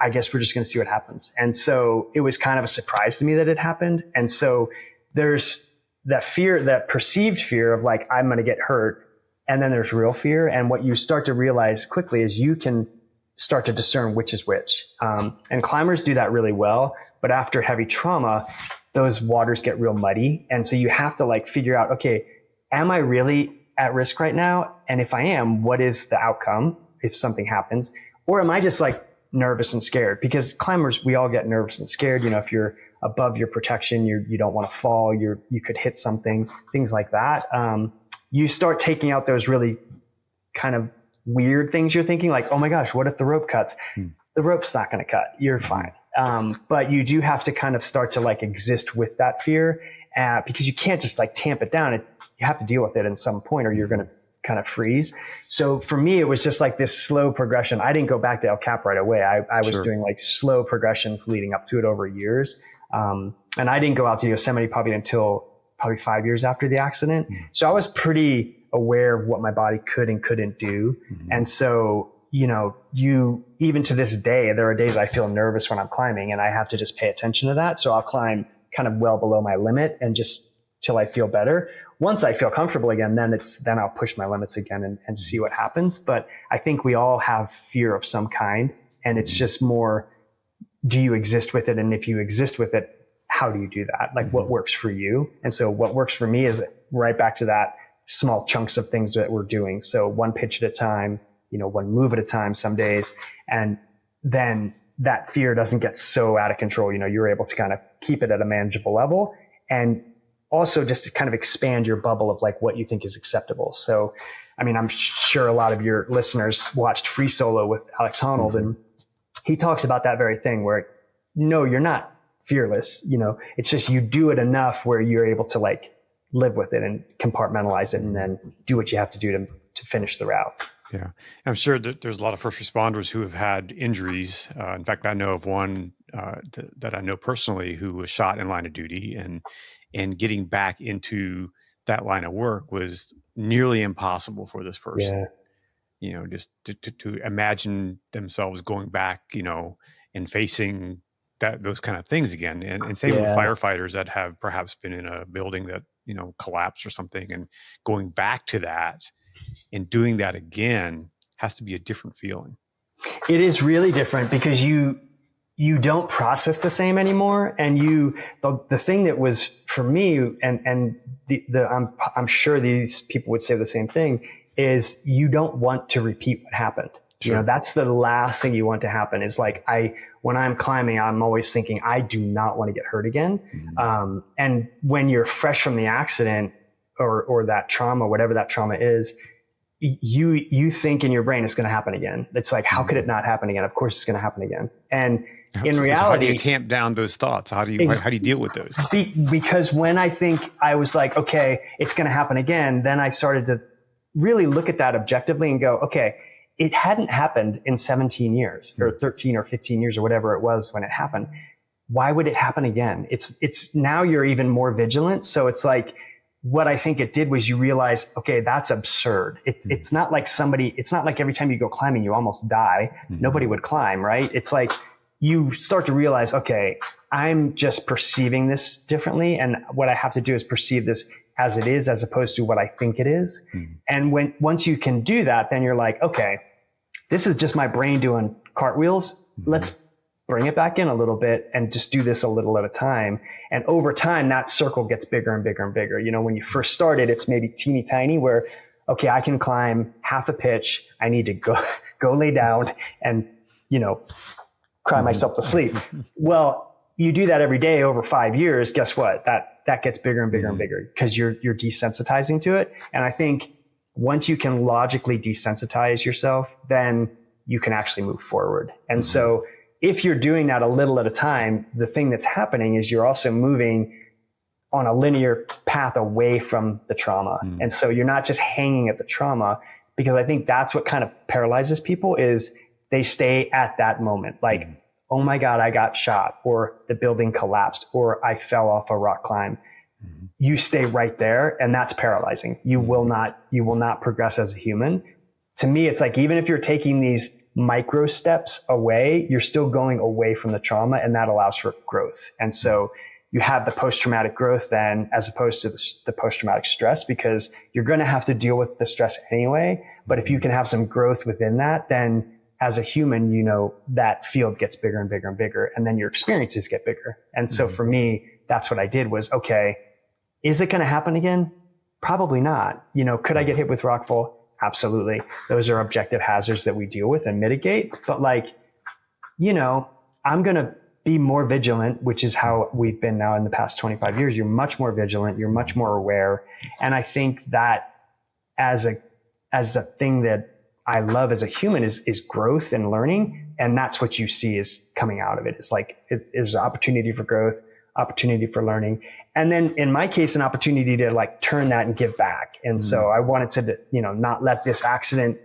I guess we're just going to see what happens. And so it was kind of a surprise to me that it happened. And so there's that fear, that perceived fear of like, I'm going to get hurt. And then there's real fear. And what you start to realize quickly is you can start to discern which is which. And climbers do that really well. But after heavy trauma, those waters get real muddy. And so you have to like figure out, okay, am I really at risk right now? And if I am, what is the outcome if something happens? Or am I just like nervous and scared? Because climbers, we all get nervous and scared. If you're above your protection, you don't want to fall, you could hit something, things like that. You start taking out those really kind of weird things you're thinking, like, oh my gosh, what if the rope cuts? The rope's not going to cut. You're fine. But you do have to kind of start to like exist with that fear, because you can't just like tamp it down. You have to deal with it at some point or you're going to kind of freeze. So for me, it was just like this slow progression. I didn't go back to El Cap right away. I was doing like slow progressions leading up to it over years. And I didn't go out to Yosemite probably until 5 years after the accident. So I was pretty aware of what my body could and couldn't do. And so, even to this day, there are days I feel nervous when I'm climbing and I have to just pay attention to that. So I'll climb kind of well below my limit and just till I feel better. Once I feel comfortable again, then I'll push my limits again and see what happens. But I think we all have fear of some kind, and it's just more, do you exist with it? And if you exist with it, how do you do that? Like what works for you? And so what works for me is right back to that small chunks of things that we're doing. So one pitch at a time, one move at a time some days. And then that fear doesn't get so out of control. You're able to kind of keep it at a manageable level, and also just to kind of expand your bubble of like what you think is acceptable. So, I mean, I'm sure a lot of your listeners watched Free Solo with Alex Honnold, and he talks about that very thing where, no, you're not fearless. It's just you do it enough where you're able to like live with it and compartmentalize it and then do what you have to do to finish the route. Yeah. I'm sure that there's a lot of first responders who have had injuries. In fact, I know of one that I know personally who was shot in line of duty, and getting back into that line of work was nearly impossible for this person. Just to imagine themselves going back, and facing those kind of things again. And same with firefighters that have perhaps been in a building that, collapsed or something, and going back to that and doing that again has to be a different feeling. It is really different because you don't process the same anymore. And the thing that was for me, and I'm sure these people would say the same thing, is you don't want to repeat what happened. Sure. That's the last thing you want to happen is like, when I'm climbing, I'm always thinking, I do not want to get hurt again. And when you're fresh from the accident or that trauma, whatever that trauma is, you think in your brain it's going to happen again. It's like, how could it not happen again? Of course it's going to happen again. And in reality, how do you tamp down those thoughts? How do you deal with those? Because when I think I was like, okay, it's going to happen again, then I started to really look at that objectively and go, okay, it hadn't happened in 17 years or 13 or 15 years or whatever it was when it happened. Why would it happen again? It's now you're even more vigilant. So it's like, what I think it did was you realize, okay, that's absurd. It's not like every time you go climbing, you almost die. Nobody would climb, right? It's like you start to realize, okay, I'm just perceiving this differently. And what I have to do is perceive this as it is, as opposed to what I think it is. And once you can do that, then you're like, okay, this is just my brain doing cartwheels. Let's bring it back in a little bit and just do this a little at a time. And over time, that circle gets bigger and bigger and bigger. You know, when you first started, it's maybe teeny tiny where, okay, I can climb half a pitch. I need to go lay down and, you know, cry myself to sleep. Well, you do that every day over 5 years. Guess what? That gets bigger and bigger and bigger because you're desensitizing to it. And I think once you can logically desensitize yourself, then you can actually move forward. And so if you're doing that a little at a time, the thing that's happening is you're also moving on a linear path away from the trauma. And so you're not just hanging at the trauma, because I think that's what kind of paralyzes people is they stay at that moment. Like, oh my God, I got shot, or the building collapsed, or I fell off a rock climb. You stay right there, and that's paralyzing. You will not progress as a human. To me, it's like, even if you're taking these micro steps away, you're still going away from the trauma, and that allows for growth. And so you have the post-traumatic growth then, as opposed to the post-traumatic stress, because you're going to have to deal with the stress anyway. But if you can have some growth within that, then as a human, you know, that field gets bigger and bigger and bigger, and then your experiences get bigger. And so for me, that's what I did was, okay, is it going to happen again? Probably not. You know, could I get hit with rockfall? Absolutely. Those are objective hazards that we deal with and mitigate. But like, you know, I'm going to be more vigilant, which is how we've been now in the past 25 years. You're much more vigilant. You're much more aware. And I think that as a thing that I love as a human is growth and learning. And that's what you see is coming out of it. It's like, it is opportunity for growth, opportunity for learning. And then in my case, an opportunity to like turn that and give back. And so I wanted to, you know, not let this accident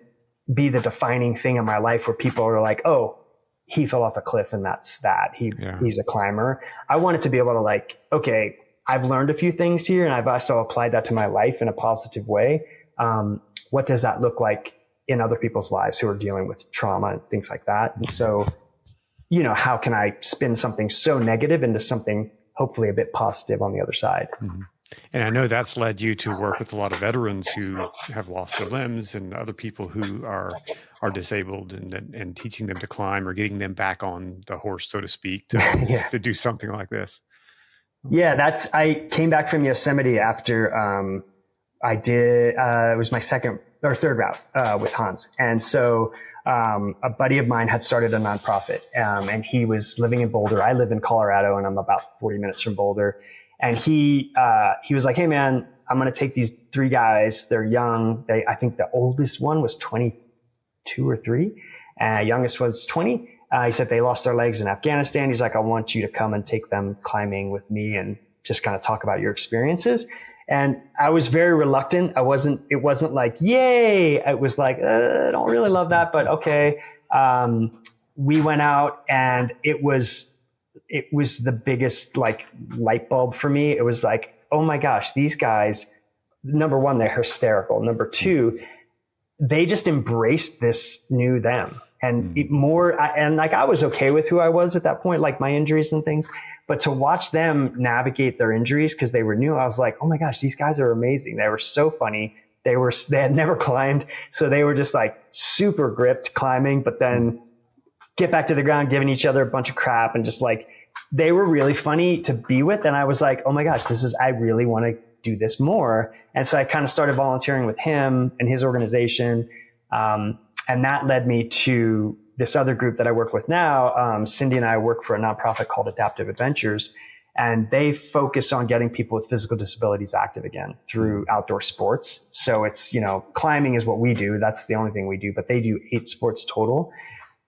be the defining thing in my life where people are like, oh, he fell off a cliff and that's that. He's a climber. I wanted to be able to like, okay, I've learned a few things here and I've also applied that to my life in a positive way. What does that look like in other people's lives who are dealing with trauma and things like that? And so, you know, how can I spin something so negative into something hopefully a bit positive on the other side? And I know that's led you to work with a lot of veterans who have lost their limbs and other people who are disabled, and teaching them to climb or getting them back on the horse, so to speak, to do something like this. Yeah, I came back from Yosemite after I did, it was my second or third route with Hans. And so a buddy of mine had started a nonprofit, and he was living in Boulder. I live in Colorado, and I'm about 40 minutes from Boulder. And he was like, hey man, I'm going to take these 3 guys. They're young. I think the oldest one was 22 or 3. Youngest was 20. He said they lost their legs in Afghanistan. He's like, I want you to come and take them climbing with me and just kind of talk about your experiences. And I was very reluctant. It wasn't like, yay. It was like, I don't really love that, but okay. We went out, and it was the biggest like light bulb for me. It was like, oh my gosh, these guys, number one, they're hysterical. Number two, they just embraced this new them. And I was okay with who I was at that point, like my injuries and things. But to watch them navigate their injuries because they were new, I was like, oh my gosh, these guys are amazing. They were so funny. They had never climbed. So they were just like super gripped climbing, but then get back to the ground, giving each other a bunch of crap, and just like, they were really funny to be with. And I was like, oh my gosh, I really want to do this more. And so I kind of started volunteering with him and his organization. And that led me to this other group that I work with now. Cindy and I work for a nonprofit called Adaptive Adventures, and they focus on getting people with physical disabilities active again through outdoor sports. So it's, you know, climbing is what we do. That's the only thing we do, but they do 8 sports total.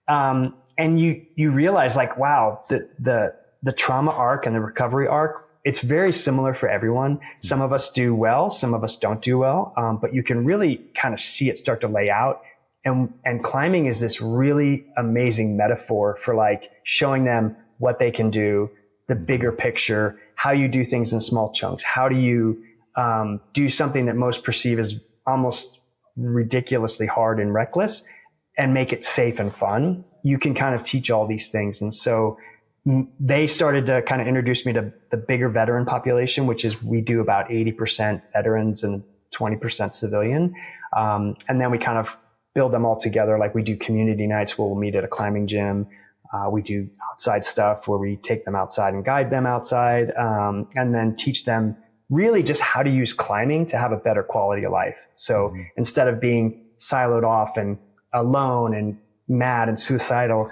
And you realize like, wow, the trauma arc and the recovery arc, it's very similar for everyone. Some of us do well, some of us don't do well. But you can really kind of see it start to lay out. And climbing is this really amazing metaphor for like showing them what they can do, the bigger picture, how you do things in small chunks. How do you do something that most perceive as almost ridiculously hard and reckless and make it safe and fun, you can kind of teach all these things. And so they started to kind of introduce me to the bigger veteran population, which is we do about 80% veterans and 20% civilian. And then we kind of build them all together. Like we do community nights where we'll meet at a climbing gym. We do outside stuff where we take them outside and guide them outside, and then teach them really just how to use climbing to have a better quality of life. So instead of being siloed off and alone and mad and suicidal,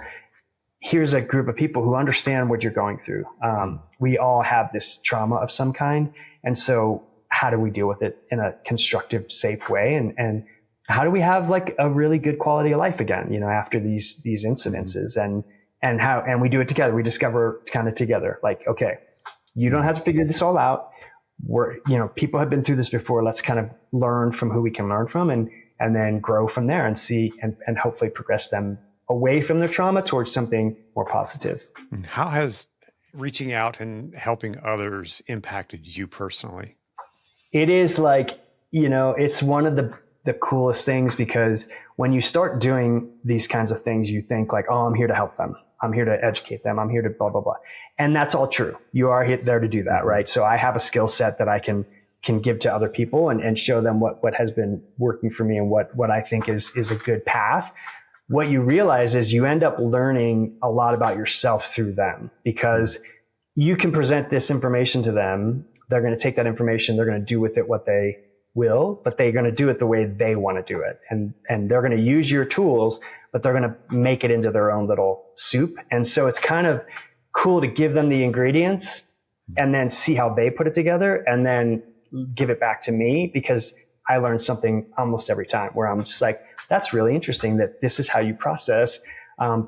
here's a group of people who understand what you're going through. We all have this trauma of some kind. And so how do we deal with it in a constructive, safe way? And how do we have like a really good quality of life again, after these incidences, and we do it together. We discover kind of together, like, okay, you don't have to figure this all out. People have been through this before. Let's kind of learn from who we can learn from and then grow from there and see and hopefully progress them away from their trauma towards something more positive. How has reaching out and helping others impacted you personally? It is like, it's one of the coolest things, because when you start doing these kinds of things, you think like, oh, I'm here to help them. I'm here to educate them. I'm here to blah, blah, blah. And that's all true. You are there to do that, right? So I have a skill set that I can give to other people and show them what has been working for me and what I think is a good path. What you realize is you end up learning a lot about yourself through them, because you can present this information to them. They're going to take that information. They're going to do with it what they will, but they're going to do it the way they want to do it. And they're going to use your tools, but they're going to make it into their own little soup. And so it's kind of cool to give them the ingredients and then see how they put it together and then give it back to me, because I learn something almost every time where I'm just like, that's really interesting that this is how you process,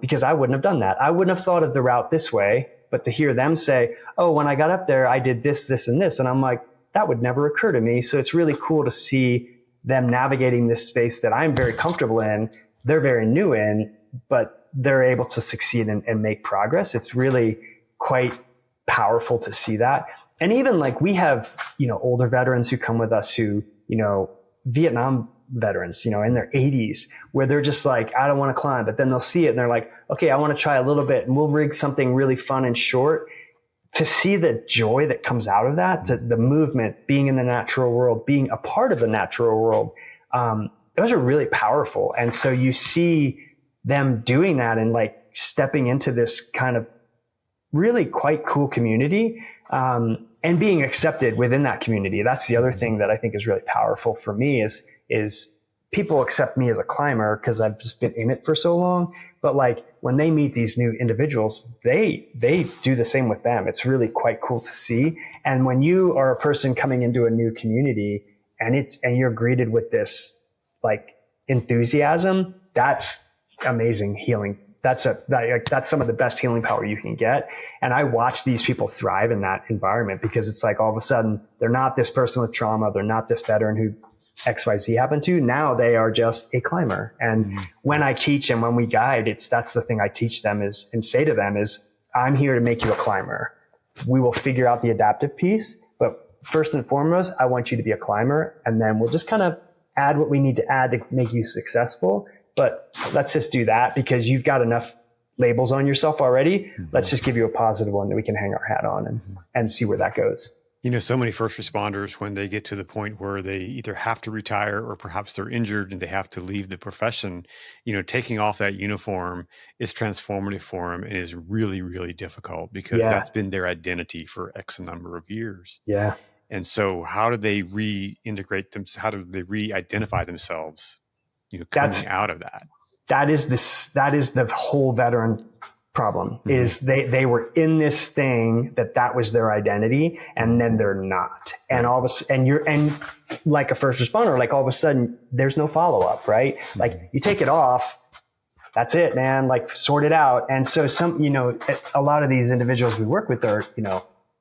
because I wouldn't have done that. I wouldn't have thought of the route this way, but to hear them say, oh, when I got up there, I did this, this, and this. And I'm like, that would never occur to me. So it's really cool to see them navigating this space that I'm very comfortable in. They're very new in, but they're able to succeed and make progress. It's really quite powerful to see that. And even like we have, older veterans who come with us who, Vietnam veterans, in their 80s, where they're just like, I don't want to climb, but then they'll see it and they're like, okay, I want to try a little bit, and we'll rig something really fun and short. To see the joy that comes out of that, the movement, being in the natural world, being a part of the natural world, those are really powerful. And so you see them doing that and like stepping into this kind of really quite cool community, and being accepted within that community. That's the other thing that I think is really powerful for me is people accept me as a climber because I've just been in it for so long. But like when they meet these new individuals, they do the same with them. It's really quite cool to see. And when you are a person coming into a new community and you're greeted with this like enthusiasm, that's amazing healing. That's some of the best healing power you can get. And I watch these people thrive in that environment, because it's like all of a sudden they're not this person with trauma. They're not this veteran who XYZ happened to. Now they are just a climber. And when I teach and when we guide, that's the thing I teach them and say to them is, I'm here to make you a climber. We will figure out the adaptive piece, but first and foremost, I want you to be a climber. And then we'll just kind of add what we need to add to make you successful. But let's just do that because you've got enough labels on yourself already. Let's just give you a positive one that we can hang our hat on and see where that goes. So many first responders, when they get to the point where they either have to retire or perhaps they're injured and they have to leave the profession, taking off that uniform is transformative for them and is really, really difficult, because that's been their identity for X number of years. Yeah. And so how do they reintegrate them? How do they re-identify themselves, coming out of that? That is the whole veteran problem, is they were in this thing that was their identity, and then they're not. And all of a sudden, and like a first responder, like all of a sudden there's no follow-up, right? Like you take it off, that's it, man, like sort it out. And so a lot of these individuals we work with are,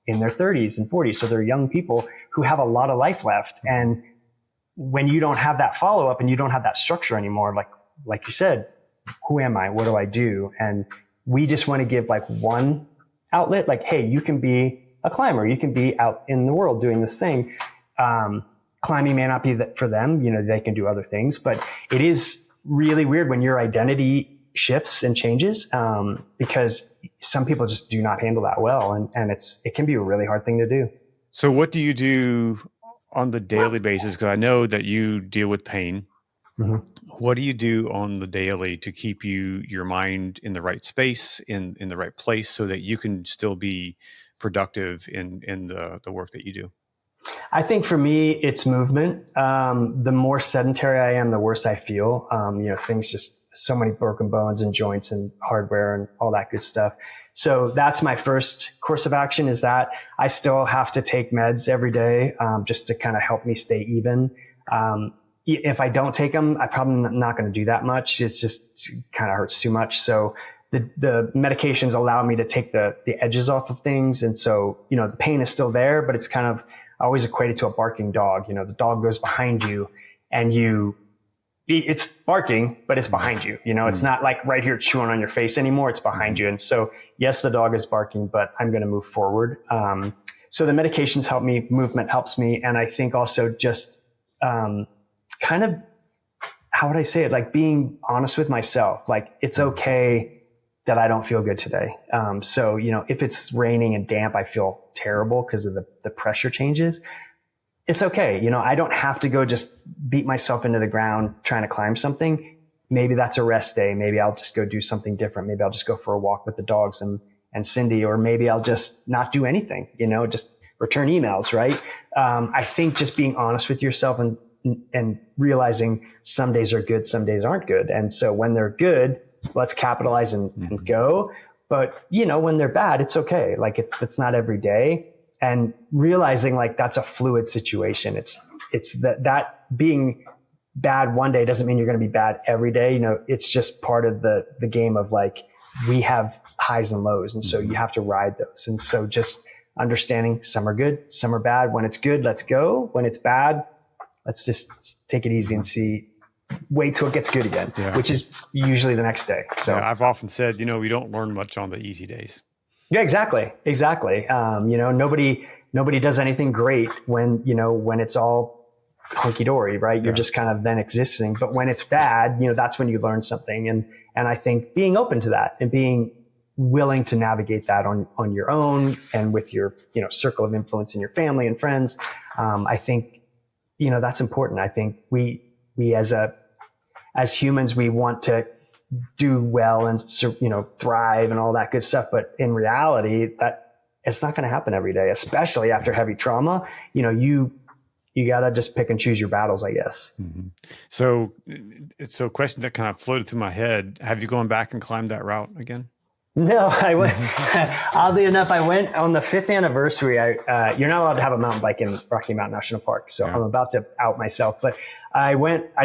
in their 30s and 40s. So they're young people who have a lot of life left. And when you don't have that follow-up and you don't have that structure anymore, like you said, who am I? What do I do? And we just want to give like one outlet, like, hey, you can be a climber. You can be out in the world doing this thing. Climbing may not be for them, they can do other things, but it is really weird when your identity shifts and changes, because some people just do not handle that well. And it can be a really hard thing to do. So what do you do on the daily basis? Because I know that you deal with pain. Mm-hmm. What do you do on the daily to keep your mind in the right space, in the right place, so that you can still be productive in the work that you do? I think for me, it's movement. The more sedentary I am, the worse I feel. Things just so many broken bones and joints and hardware and all that good stuff. So that's my first course of action, is that I still have to take meds every day, just to kind of help me stay even. If I don't take them, I'm probably not going to do that much. It's just kind of hurts too much. So the medications allow me to take the edges off of things. And so, the pain is still there, but it's kind of, I always equate it to a barking dog. The dog goes behind you and it's barking, but it's behind you. It's not like right here chewing on your face anymore. It's behind you. And so, yes, the dog is barking, but I'm going to move forward. So the medications help me, movement helps me. And I think also just kind of, how would I say it? Like being honest with myself. Like, it's okay that I don't feel good today. So, if it's raining and damp, I feel terrible because of the pressure changes. It's okay. I don't have to go just beat myself into the ground trying to climb something. Maybe that's a rest day. Maybe I'll just go do something different. Maybe I'll just go for a walk with the dogs and Cindy, or maybe I'll just not do anything, just return emails, right? I think just being honest with yourself and realizing some days are good, some days aren't good. And so when they're good, let's capitalize and go. But, when they're bad, it's okay. Like it's not every day. And realizing like that's a fluid situation. It's that being bad one day doesn't mean you're going to be bad every day. It's just part of the game of like, we have highs and lows. And so you have to ride those. And so just understanding some are good, some are bad. When it's good, let's go. When it's bad, let's just take it easy and wait till it gets good again, which is usually the next day. So I've often said, we don't learn much on the easy days. Yeah, exactly. Nobody does anything great when it's all hunky dory, right? You're just kind of then existing. But when it's bad, that's when you learn something. And I think being open to that and being willing to navigate that on your own and with your, circle of influence in your family and friends. I think, that's important. I think we as humans, we want to do well and, thrive and all that good stuff. But in reality, that it's not going to happen every day, especially after heavy trauma. You got to just pick and choose your battles, I guess. Mm-hmm. So it's a question that kind of floated through my head. Have you gone back and climbed that route again? No, I went, oddly enough, I went on the 5th anniversary. You're not allowed to have a mountain bike in Rocky Mountain National Park. So I'm about to out myself, but I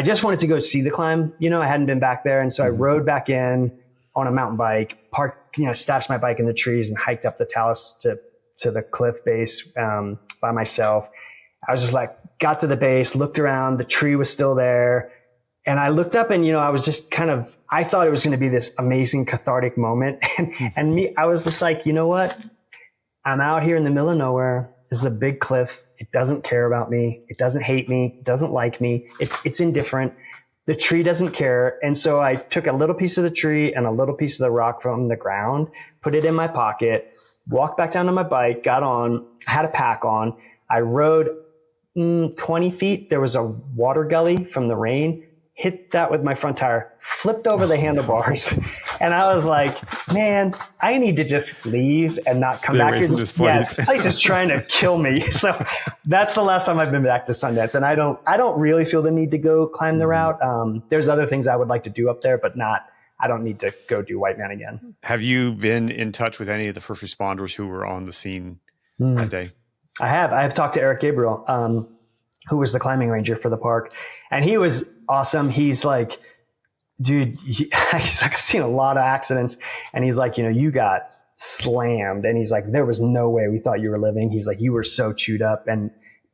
just wanted to go see the climb. I hadn't been back there. And so I rode back in on a mountain bike, parked, stashed my bike in the trees and hiked up the talus to the cliff base, by myself. I was just like, got to the base, looked around, the tree was still there. And I looked up and, I was just I thought it was going to be this amazing cathartic moment. And I was just like, you know what? I'm out here in the middle of nowhere. This is a big cliff. It doesn't care about me. It doesn't hate me. It doesn't like me. It's indifferent. The tree doesn't care. And so I took a little piece of the tree and a little piece of the rock from the ground, put it in my pocket, walked back down to my bike, got on, had a pack on. I rode 20 feet. There was a water gully from the rain. Hit that with my front tire, flipped over the handlebars. And I was like, man, I need to just leave and not come back here. This place. This place is trying to kill me. So that's the last time I've been back to Sundance. And I don't really feel the need to go climb the route. There's other things I would like to do up there, but I don't need to go do White Man again. Have you been in touch with any of the first responders who were on the scene that day? I have talked to Eric Gabriel, who was the climbing ranger for the park. And he was awesome. He's like, dude, he's like, I've seen a lot of accidents. And he's like, you got slammed. And he's like, there was no way we thought you were living. He's like, you were so chewed up.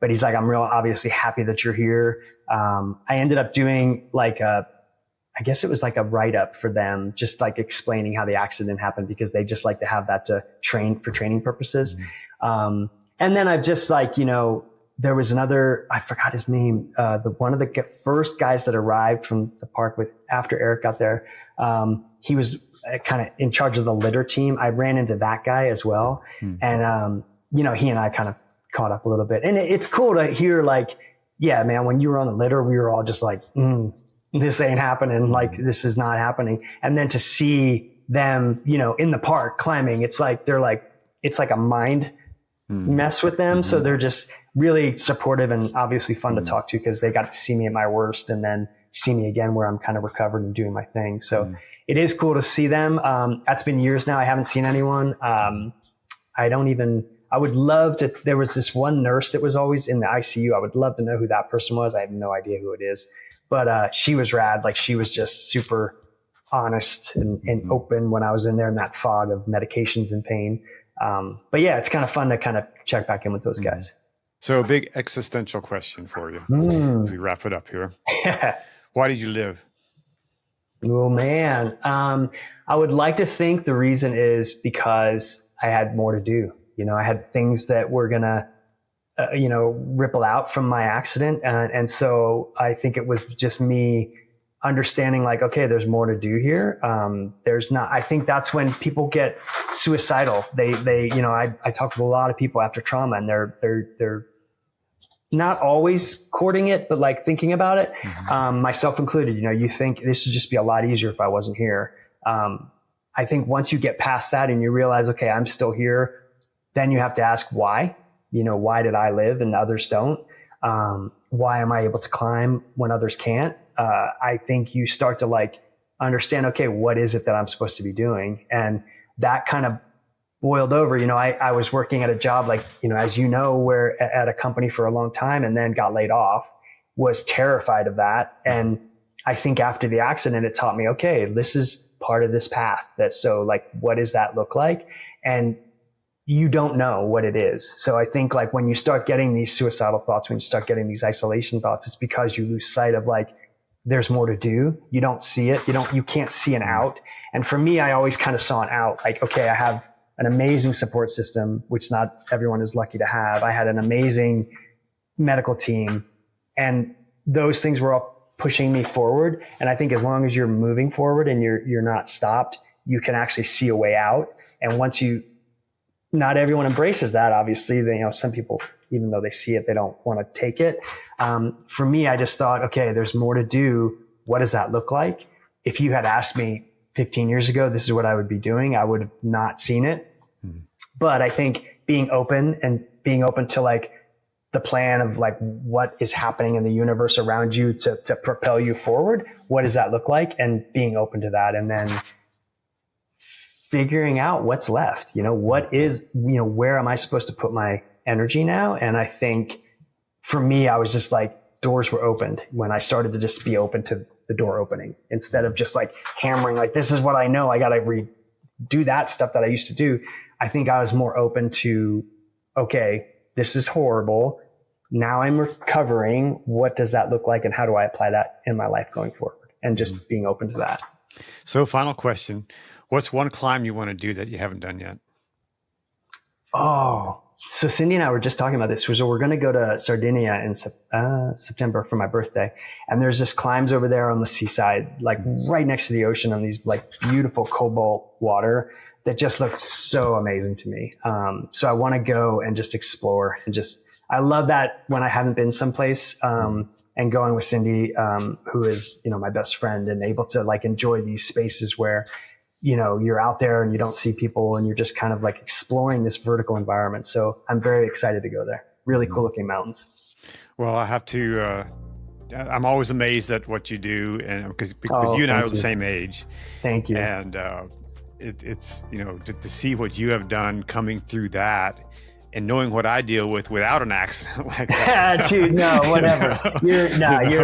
But he's like, I'm real obviously happy that you're here. I ended up doing I guess it was like a write-up for them, just like explaining how the accident happened, because they just like to have that to train for training purposes. And then I've just there was another, I forgot his name, one of the first guys that arrived from the park after Eric got there. He was kind of in charge of the litter team. I ran into that guy as well. And, he and I kind of caught up a little bit. And it's cool to hear like, yeah, man, when you were on the litter, we were all just like, this ain't happening. Like, this is not happening. And then to see them, in the park climbing, it's like, it's like a mind mess with them. So they're just really supportive and obviously fun to talk to, because they got to see me at my worst and then see me again where I'm kind of recovered and doing my thing. So it is cool to see them. That's been years now. I haven't seen anyone. I would love to, there was this one nurse that was always in the ICU. I would love to know who that person was. I have no idea who it is, but she was rad. Like, she was just super honest and open when I was in there in that fog of medications and pain. But yeah, it's kind of fun to kind of check back in with those guys. So a big existential question for you as we wrap it up here. Why did you live? Oh man. I would like to think the reason is because I had more to do. I had things that were going to, ripple out from my accident. And so I think it was just me understanding like, okay, there's more to do here. I think that's when people get suicidal. I talk with a lot of people after trauma, and they're not always courting it, but like thinking about it, myself included. You think this would just be a lot easier if I wasn't here. I think once you get past that and you realize, okay, I'm still here, then you have to ask why. Why did I live and others don't? Why am I able to climb when others can't? I think you start to like understand, okay, what is it that I'm supposed to be doing? And that kind of boiled over. I was working at a job, like, as where at a company for a long time and then got laid off, was terrified of that. And I think after the accident, it taught me, okay, this is part of this path. So like, what does that look like? And you don't know what it is. So I think like when you start getting these suicidal thoughts, when you start getting these isolation thoughts, it's because you lose sight of like, there's more to do. You don't see it. You can't see an out. And for me, I always kind of saw an out. Like, okay, I have an amazing support system, which not everyone is lucky to have. I had an amazing medical team, and those things were all pushing me forward. And I think as long as you're moving forward and you're not stopped, you can actually see a way out. And not everyone embraces that. Obviously, some people, even though they see it, they don't want to take it. For me, I just thought, okay, there's more to do. What does that look like? If you had asked me 15 years ago, this is what I would be doing, I would have not seen it. But I think being open to like the plan of like what is happening in the universe around you to propel you forward, what does that look like? And being open to that, and then figuring out what's left, where am I supposed to put my energy now? And I think for me, I was just like, doors were opened when I started to just be open to the door opening, instead of just like hammering, like, this is what I know, I got to redo that stuff that I used to do. I think I was more open to, okay, this is horrible. Now I'm recovering. What does that look like? And how do I apply that in my life going forward? And just being open to that. So final question. What's one climb you want to do that you haven't done yet? Oh, so Cindy and I were just talking about this. So we're going to go to Sardinia in September for my birthday. And there's just climbs over there on the seaside, like right next to the ocean, on these like beautiful cobalt water that just look so amazing to me. So I want to go and just explore and I love that when I haven't been someplace, and going with Cindy, who is, my best friend, and able to like enjoy these spaces where, you're out there and you don't see people and you're just kind of like exploring this vertical environment. So I'm very excited to go there. Really cool looking mountains. Well, I have to, I'm always amazed at what you do, and because you and I are the same age. Thank you. And it's, to see what you have done coming through that, and knowing what I deal with without an accident like that. Dude, no, whatever. You're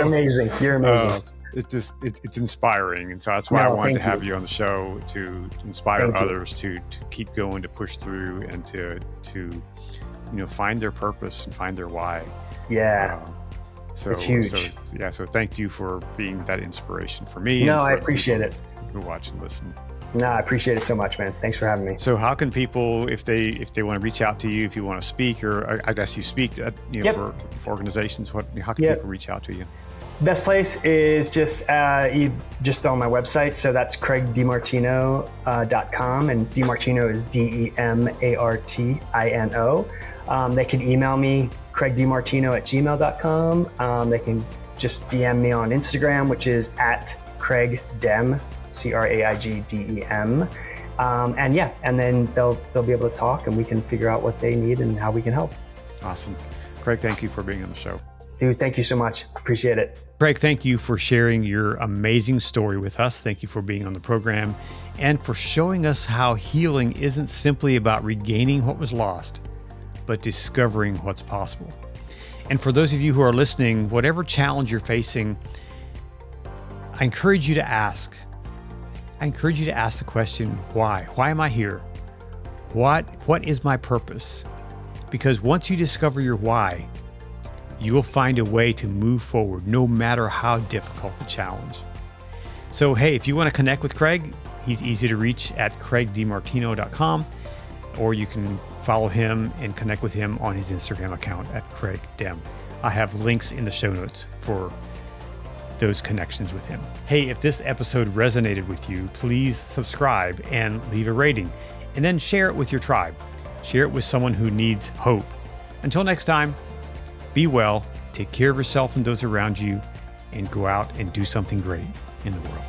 amazing. You're amazing. It's inspiring. And so that's why I wanted to have you on the show, to inspire others to keep going, to push through, and to find their purpose and find their why. Yeah. So it's huge. So thank you for being that inspiration for me. No, I appreciate it. Who watch and listen. No, I appreciate it so much, man. Thanks for having me. So how can people, if they want to reach out to you, if you want to speak, or I guess you speak at, Yep. for organizations, how can Yep. people reach out to you? Best place is just on my website. So that's craigdemartino.com, and DeMartino is DEMARTINO. They can email me, craigdemartino@gmail.com. They can just DM me on Instagram, which is @CraigDem, CraigDem. And then they'll be able to talk, and we can figure out what they need and how we can help. Awesome. Craig, thank you for being on the show. Dude, thank you so much. Appreciate it. Craig, thank you for sharing your amazing story with us. Thank you for being on the program and for showing us how healing isn't simply about regaining what was lost, but discovering what's possible. And for those of you who are listening, whatever challenge you're facing, I encourage you to ask. I encourage you to ask the question, why? Why am I here? What is my purpose? Because once you discover your why, you will find a way to move forward no matter how difficult the challenge. So, hey, if you want to connect with Craig, he's easy to reach at craigdemartino.com, or you can follow him and connect with him on his Instagram account at CraigDem. I have links in the show notes for those connections with him. Hey, if this episode resonated with you, please subscribe and leave a rating, and then share it with your tribe. Share it with someone who needs hope. Until next time, be well, take care of yourself and those around you, and go out and do something great in the world.